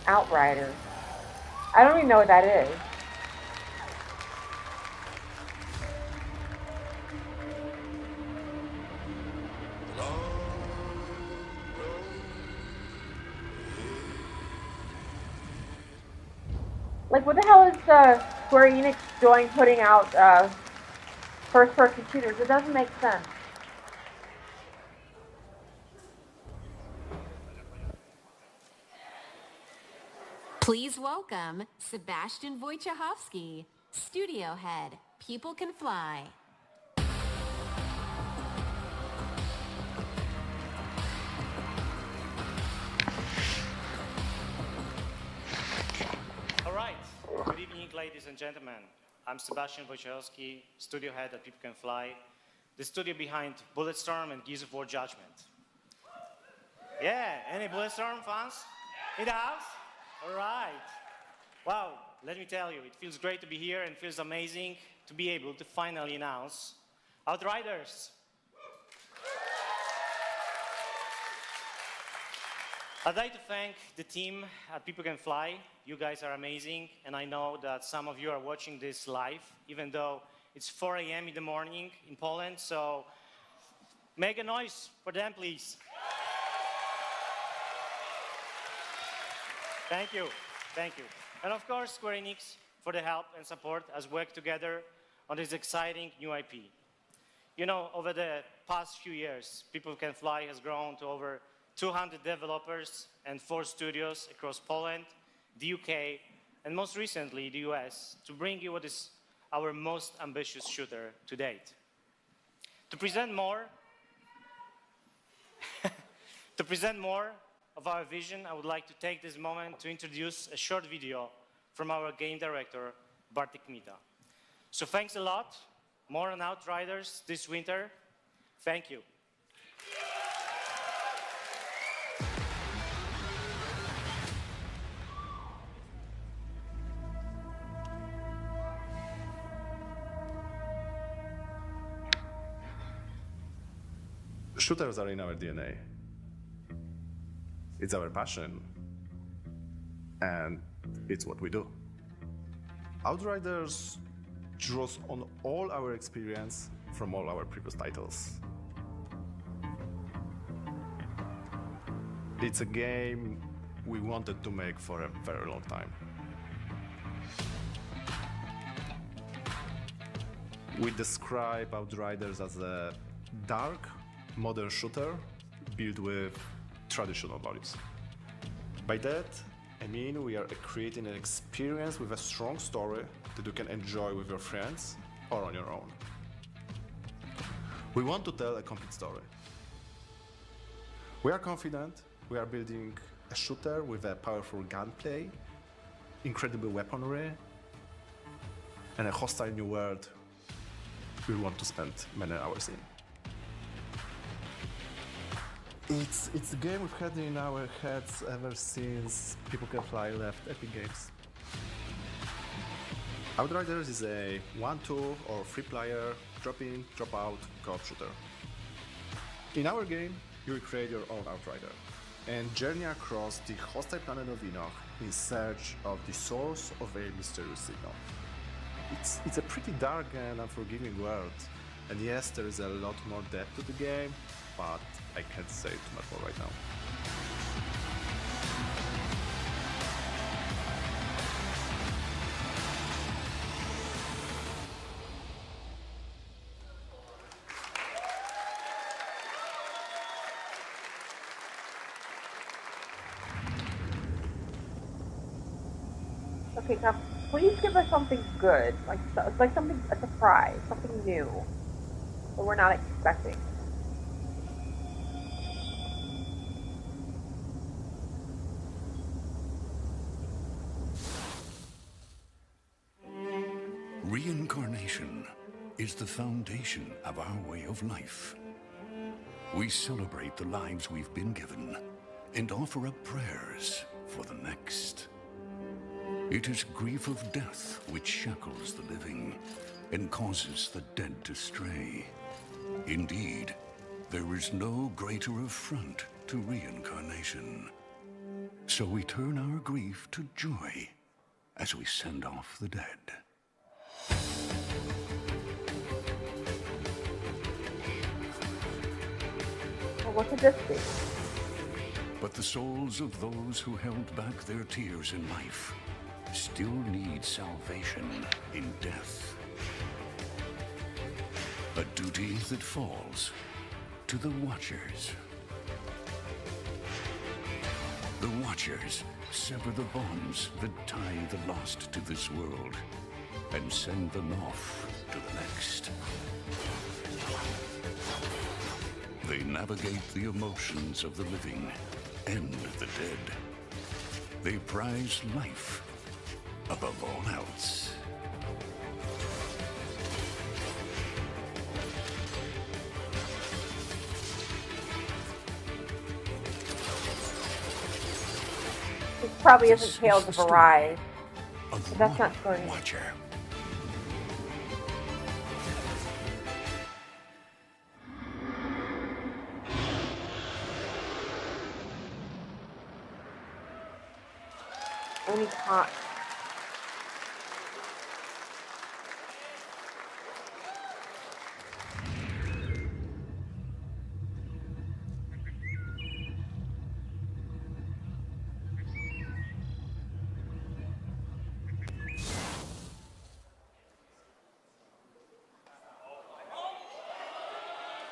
Outriders. I don't even know what that is. Like, what the hell is Square Enix doing putting out first-person shooters? It doesn't make sense. Please welcome Sebastian Wojciechowski, Studio Head, People Can Fly. All right. Good evening, ladies and gentlemen. I'm Sebastian Wojciechowski, Studio Head at People Can Fly, the studio behind Bulletstorm and Gears of War Judgment. Yeah, any Bulletstorm fans in the house? All right. Wow, let me tell you, it feels great to be here and feels amazing to be able to finally announce Outriders. I'd like to thank the team at People Can Fly. You guys are amazing, and I know that some of you are watching this live, even though it's 4 a.m. in the morning in Poland, so make a noise for them, please. Thank you, thank you. And of course, Square Enix for the help and support as we work together on this exciting new IP. You know, over the past few years, People Can Fly has grown to over 200 developers and 4 studios across Poland, the UK, and most recently the US, to bring you what is our most ambitious shooter to date. To present more of our vision, I would like to take this moment to introduce a short video from our game director, Bartek Mita. So thanks a lot, more on Outriders this winter. Thank you. Shooters are in our DNA. It's our passion, and it's what we do. Outriders draws on all our experience from all our previous titles. It's a game we wanted to make for a very long time. We describe Outriders as a dark, modern shooter built with traditional values. By that, I mean we are creating an experience with a strong story that you can enjoy with your friends or on your own. We want to tell a complete story. We are confident we are building a shooter with a powerful gunplay, incredible weaponry, and a hostile new world we want to spend many hours in. It's a game we've had in our heads ever since People Can Fly left Epic Games. Outriders is a 1-2 or 3-player drop-in, drop-out co-op shooter. In our game, you will create your own Outrider and journey across the hostile planet of Enoch in search of the source of a mysterious signal. It's a pretty dark and unforgiving world, and yes, there is a lot more depth to the game, but I can't say too much more right now. Okay, now please give us something good, like something, a surprise, something new that we're not expecting. Reincarnation is the foundation of our way of life. We celebrate the lives we've been given and offer up prayers for the next. It is grief of death which shackles the living and causes the dead to stray. Indeed, there is no greater affront to reincarnation. So we turn our grief to joy as we send off the dead. Well, what could this be? But the souls of those who held back their tears in life still need salvation in death. A duty that falls to the Watchers. The Watchers sever the bonds that tie the lost to this world and send them off to the next. They navigate the emotions of the living and the dead. They prize life above all else. This probably isn't Tales of Arise, but that's not going to... Watcher. Any con...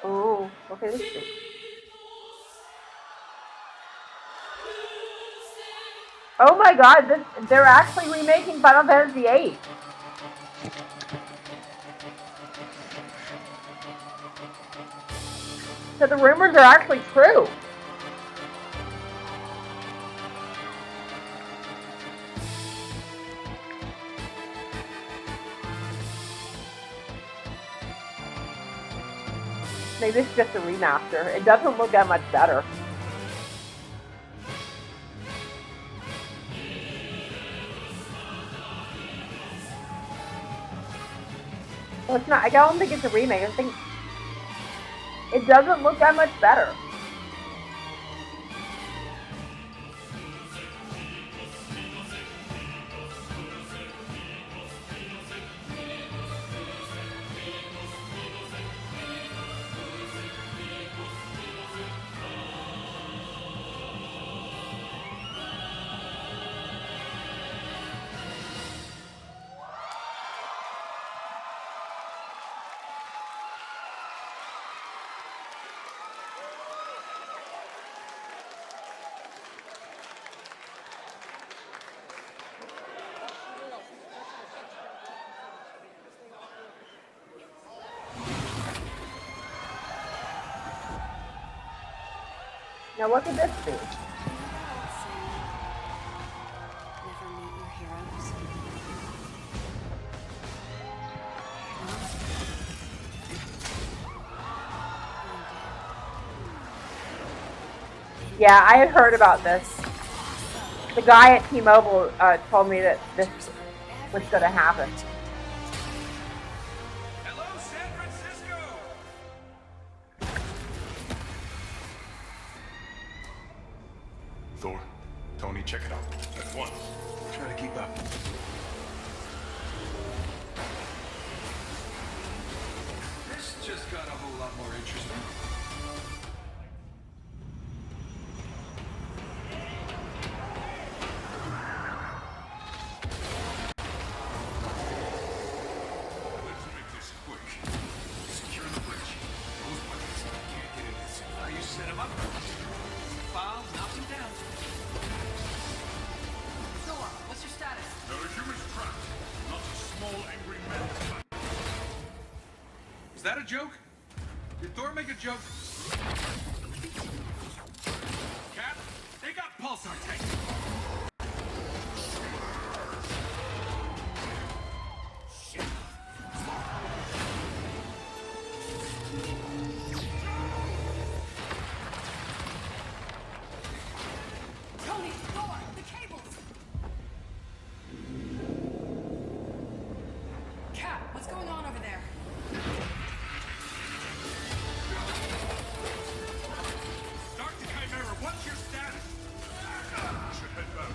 Oh, okay, this is... Oh my god, they're actually remaking Final Fantasy VIII. So the rumors are actually true. Maybe it's just a remaster. It doesn't look that much better. Well, it's not. I don't think it's a remake. I think it doesn't look that much better. Now what could this be? Never meet your heroes. Yeah, I had heard about this. The guy at T-Mobile told me that this was going to happen. Thor, Tony, check it out. At once. Try to keep up. This just got a whole lot more interesting. Let's make this quick. Secure the bridge. Those buckets can't get in this. How you set them up? File, knock them down. Thor, what's your status? There are humans trapped, not a small angry men. Is that a joke? Did Thor make a joke? Cap, they got pulsar tanks. Tony, Thor, the cables! Cap, what's going on over there? Start the Chimera, what's your status? Should head back.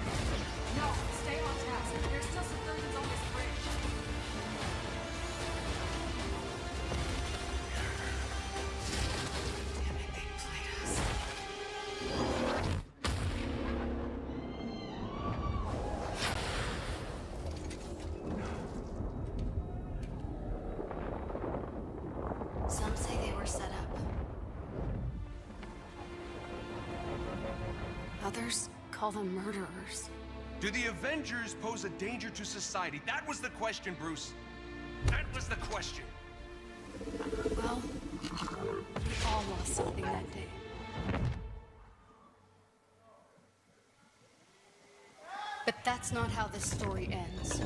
No, stay on task. There's still civilians on this bridge. Damn it, they played us. Some say they were set up. Others call them murderers. Do the Avengers pose a danger to society? That was the question, Bruce. That was the question. Well, we all lost something that day. But that's not how this story ends.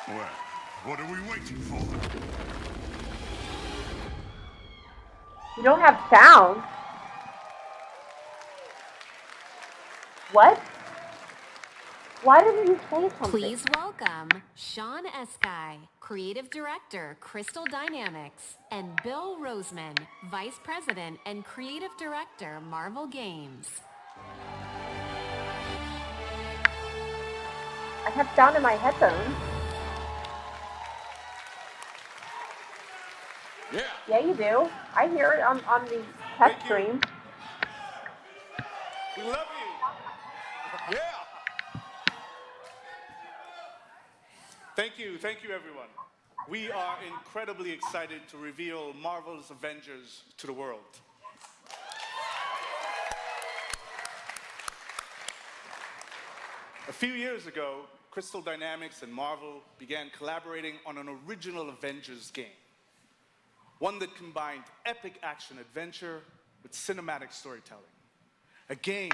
Well, what are we waiting for? You don't have sound. What? Why didn't you say something? Please welcome Sean Eskai, Creative Director, Crystal Dynamics, and Bill Roseman, Vice President and Creative Director, Marvel Games. I have sound in my headphones. Yeah. Yeah, you do. I hear it on the test stream. We love you. Yeah. Thank you, everyone. We are incredibly excited to reveal Marvel's Avengers to the world. A few years ago, Crystal Dynamics and Marvel began collaborating on an original Avengers game. One that combined epic action-adventure with cinematic storytelling. A game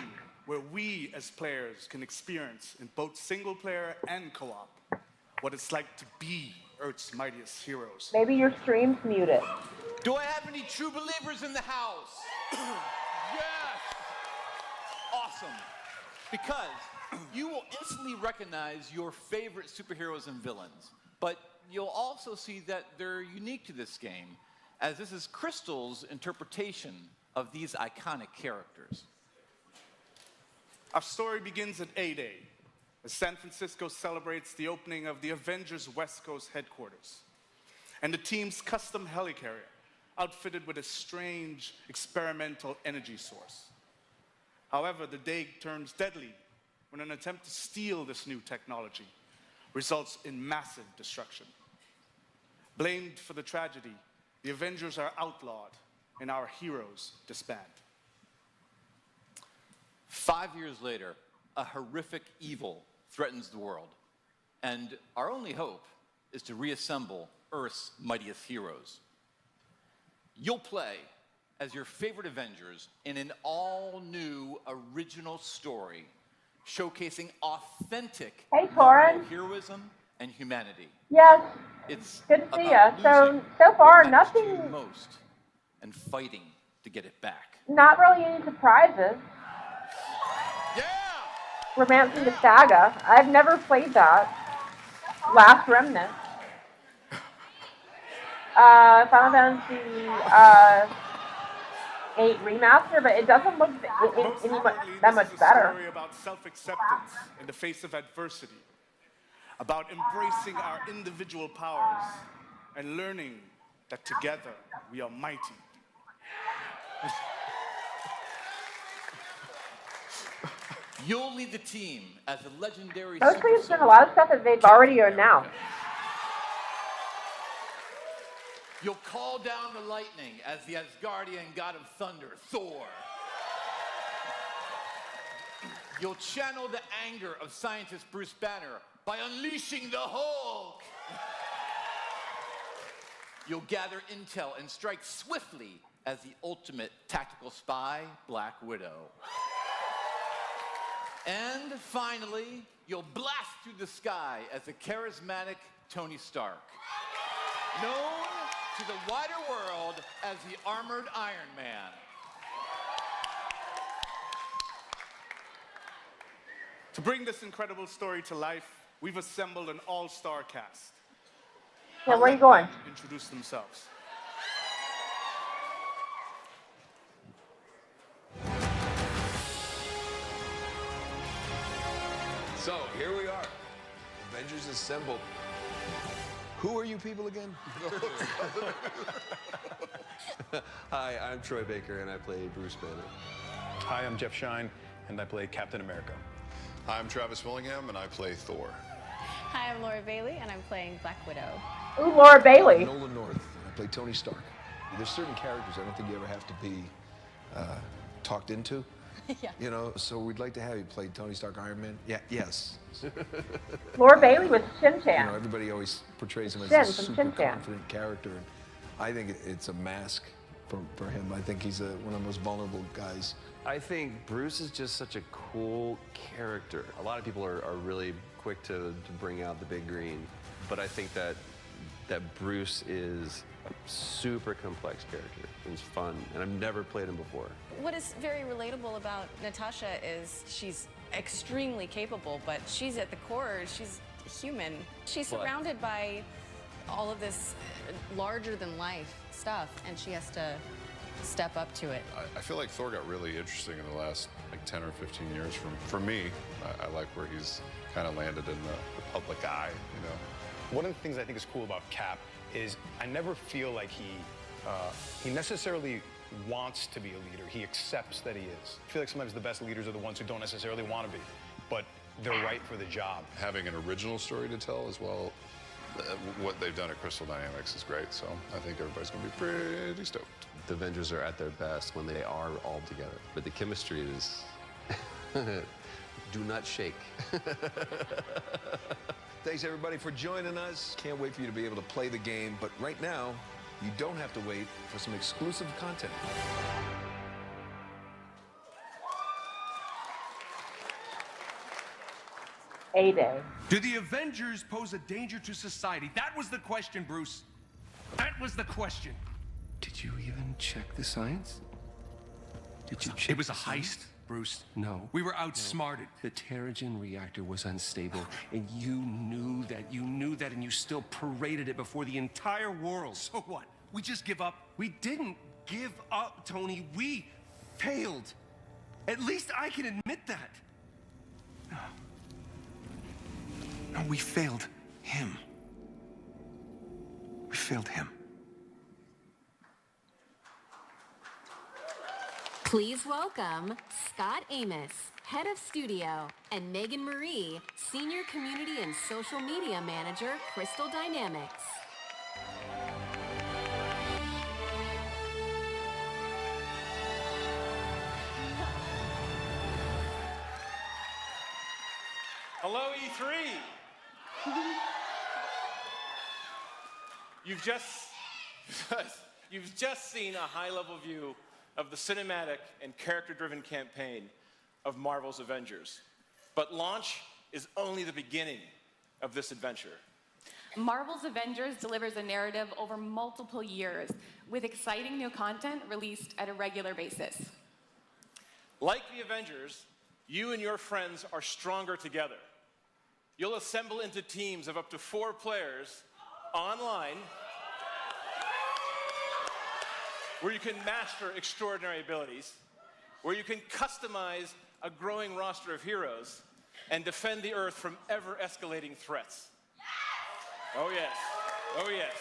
where we as players can experience in both single-player and co-op what it's like to be Earth's mightiest heroes. Maybe your stream's muted. Do I have any true believers in the house? Yes! Awesome. Because you will instantly recognize your favorite superheroes and villains, but you'll also see that they're unique to this game, as this is Crystal's interpretation of these iconic characters. Our story begins at A-Day, as San Francisco celebrates the opening of the Avengers West Coast headquarters, and the team's custom helicarrier, outfitted with a strange experimental energy source. However, the day turns deadly when an attempt to steal this new technology results in massive destruction. Blamed for the tragedy, the Avengers are outlawed and our heroes disband. 5 years later, a horrific evil threatens the world, and our only hope is to reassemble Earth's mightiest heroes. You'll play as your favorite Avengers in an all-new original story showcasing authentic heroism and humanity. Yes. It's good to see about you. So far, what matters to nothing. you most and fighting to get it back. Not really any surprises. Yeah. Romancing the Saga. I've never played that. Last Remnant. Final Fantasy 8 remaster, but it doesn't look that much better. Story about self-acceptance in the face of adversity, about embracing our individual powers and learning that together we are mighty. You'll lead the team as a legendary Mostly it's been a lot of stuff that they've already announced. You'll call down the lightning as the Asgardian god of thunder, Thor. You'll channel the anger of scientist Bruce Banner by unleashing the Hulk. You'll gather intel and strike swiftly as the ultimate tactical spy, Black Widow. And finally, you'll blast through the sky as the charismatic Tony Stark, known to the wider world as the Armored Iron Man. To bring this incredible story to life, we've assembled an all-star cast. Yeah, where are you going? Introduce themselves. So, here we are. Avengers assembled. Who are you people again? Hi, I'm Troy Baker, and I play Bruce Banner. Hi, I'm Jeff Shine, and I play Captain America. Hi, I'm Travis Willingham, and I play Thor. Hi, I'm Laura Bailey, and I'm playing Black Widow. Ooh, Laura Bailey. Nolan North, and I play Tony Stark. There's certain characters I don't think you ever have to be talked into. Yeah. You know, so we'd like to have you play Tony Stark, Iron Man. Yeah, yes. Laura Bailey was Shin-Chan. You know, everybody always portrays him as Shin a from super Shin-Chan. confident character, and I think it's a mask for him. I think he's one of the most vulnerable guys. I think Bruce is just such a cool character. A lot of people are really quick to bring out the big green, but I think that Bruce is a super complex character. It's fun, and I've never played him before. What is very relatable about Natasha is she's extremely capable, but she's at the core, she's human. She's surrounded by all of this larger-than-life stuff, and she has to step up to it. I feel like Thor got really interesting in the last 10 or 15 years. For me, I like where he's kind of landed in the public eye, you know. One of the things I think is cool about Cap is I never feel like he necessarily wants to be a leader. He accepts that he is. I feel like sometimes the best leaders are the ones who don't necessarily want to be, but they're right for the job. Having an original story to tell as well, what they've done at Crystal Dynamics is great, so I think everybody's going to be pretty stoked. The Avengers are at their best when they are all together, but the chemistry is do not shake. Thanks, everybody, for joining us. Can't wait for you to be able to play the game. But right now, you don't have to wait for some exclusive content. A-Day. Do the Avengers pose a danger to society? That was the question, Bruce. That was the question. Did you even check the science? Did you check It was a the science? heist, Bruce. No. We were outsmarted. The Terrigen reactor was unstable, and you knew that, and you still paraded it before the entire world. So what? We just give up? We didn't give up, Tony. We failed. At least I can admit that. No, we failed him. We failed him. Please welcome Scott Amos, Head of Studio, and Megan Marie, Senior Community and Social Media Manager, Crystal Dynamics. Hello, E3. You've just seen a high-level view of the cinematic and character-driven campaign of Marvel's Avengers. But launch is only the beginning of this adventure. Marvel's Avengers delivers a narrative over multiple years, with exciting new content released at a regular basis. Like the Avengers, you and your friends are stronger together. You'll assemble into teams of up to 4 players online, where you can master extraordinary abilities, where you can customize a growing roster of heroes, and defend the Earth from ever-escalating threats. Oh yes, oh yes.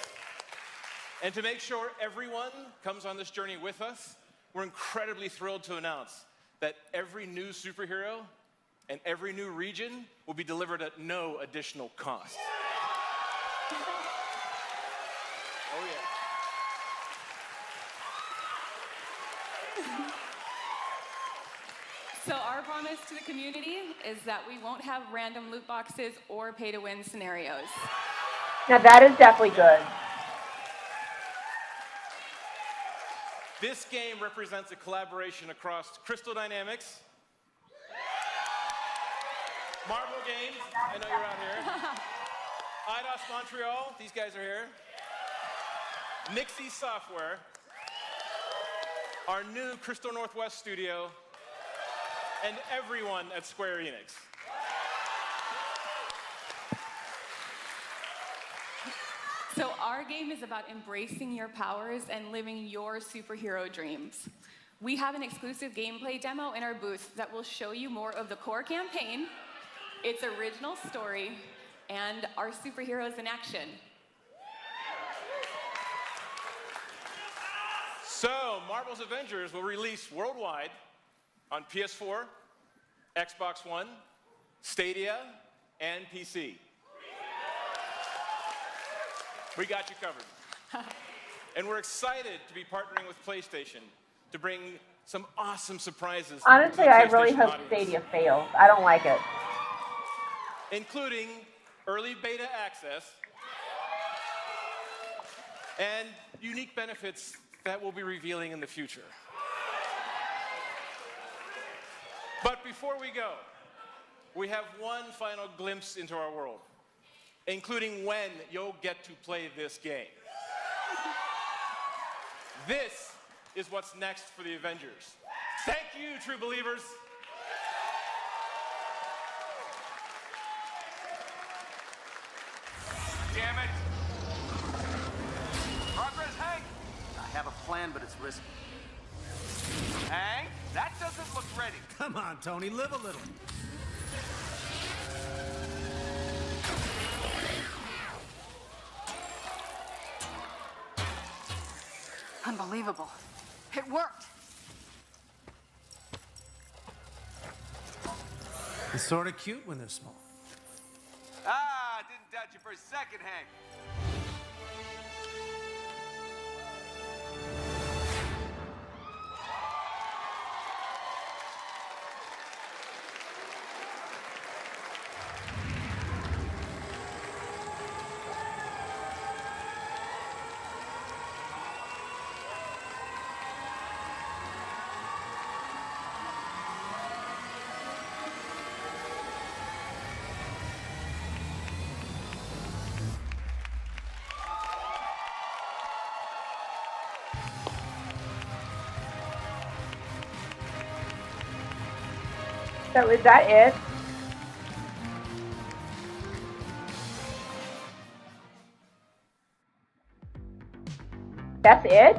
And to make sure everyone comes on this journey with us, we're incredibly thrilled to announce that every new superhero and every new region will be delivered at no additional cost. Oh yeah. So our promise to the community is that we won't have random loot boxes or pay-to-win scenarios. Now that is definitely good. This game represents a collaboration across Crystal Dynamics, Marvel Games, I know you're out here, IDOS Montreal, these guys are here, Nixie Software, our new Crystal Northwest studio, and everyone at Square Enix. So our game is about embracing your powers and living your superhero dreams. We have an exclusive gameplay demo in our booth that will show you more of the core campaign, its original story, and our superheroes in action. So, Marvel's Avengers will release worldwide on PS4, Xbox One, Stadia, and PC. We got you covered. And we're excited to be partnering with PlayStation to bring some awesome surprises. Honestly, to the I really PlayStation hope audience, Stadia fails. I don't like it. including early beta access and unique benefits that we'll be revealing in the future. But before we go, we have one final glimpse into our world, including when you'll get to play this game. This is what's next for the Avengers. Thank you, true believers. Damn it! Progress, Hank! I have a plan, but it's risky. Hank, that doesn't look ready. Come on, Tony, live a little. Unbelievable. It worked. It's sort of cute when they're small. Ah, didn't doubt you for a second, Hank. So is that it? That's it?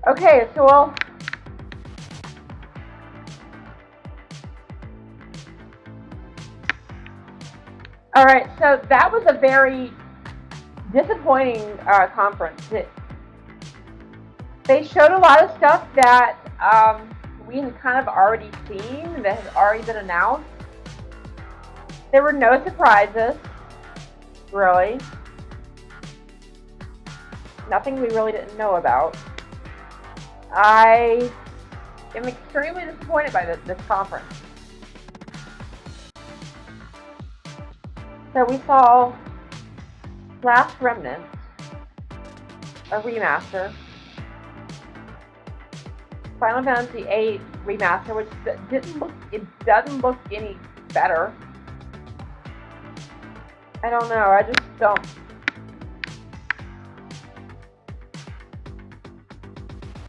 Okay, so well, all right, so that was a very disappointing conference. They showed a lot of stuff that we had kind of already seen, that had already been announced. There were no surprises, really. Nothing we really didn't know about. I am extremely disappointed by this conference. So we saw Last Remnant, a remaster. Final Fantasy VIII remaster, which doesn't look any better. I don't know, I just don't.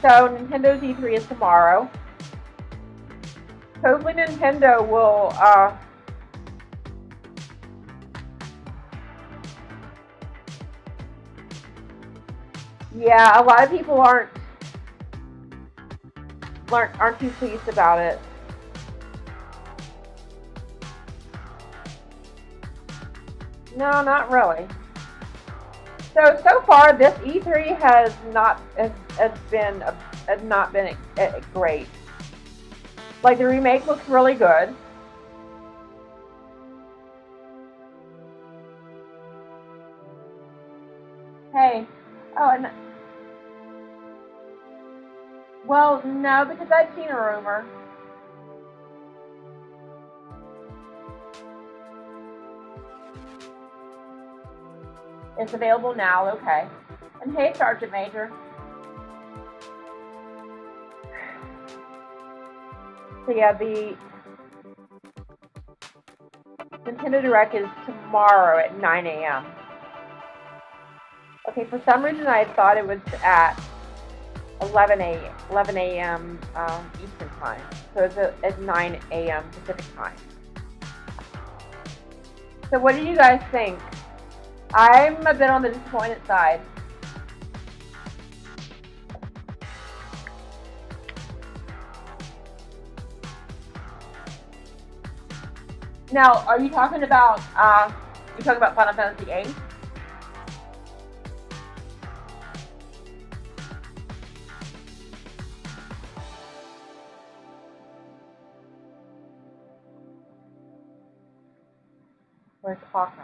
So Nintendo's E3 is tomorrow. Hopefully Nintendo will yeah, a lot of people aren't too pleased about it. No, not really. So far, this E3 has not been great. Like, the remake looks really good. Hey, oh, and well, no, because I've seen a rumor. It's available now, okay. And hey, Sergeant Major. So yeah, the Nintendo Direct is tomorrow at 9 a.m. Okay, for some reason I thought it was at 11 a.m. Eastern Time. So it's at 9 a.m. Pacific Time. So what do you guys think? I'm a bit on the disappointed side. Now, are you talking about Final Fantasy VIII? Where's Hawkeye?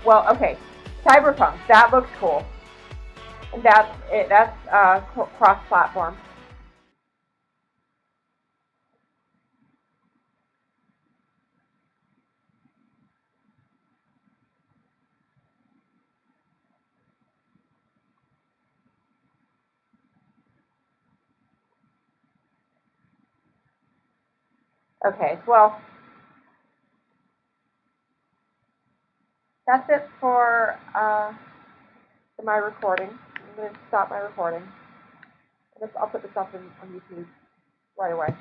Well, okay, Cyberpunk, that looks cool, and that's it. That's cross-platform. Okay, well, that's it for my recording. I'm going to stop my recording. I'll put this up on YouTube right away.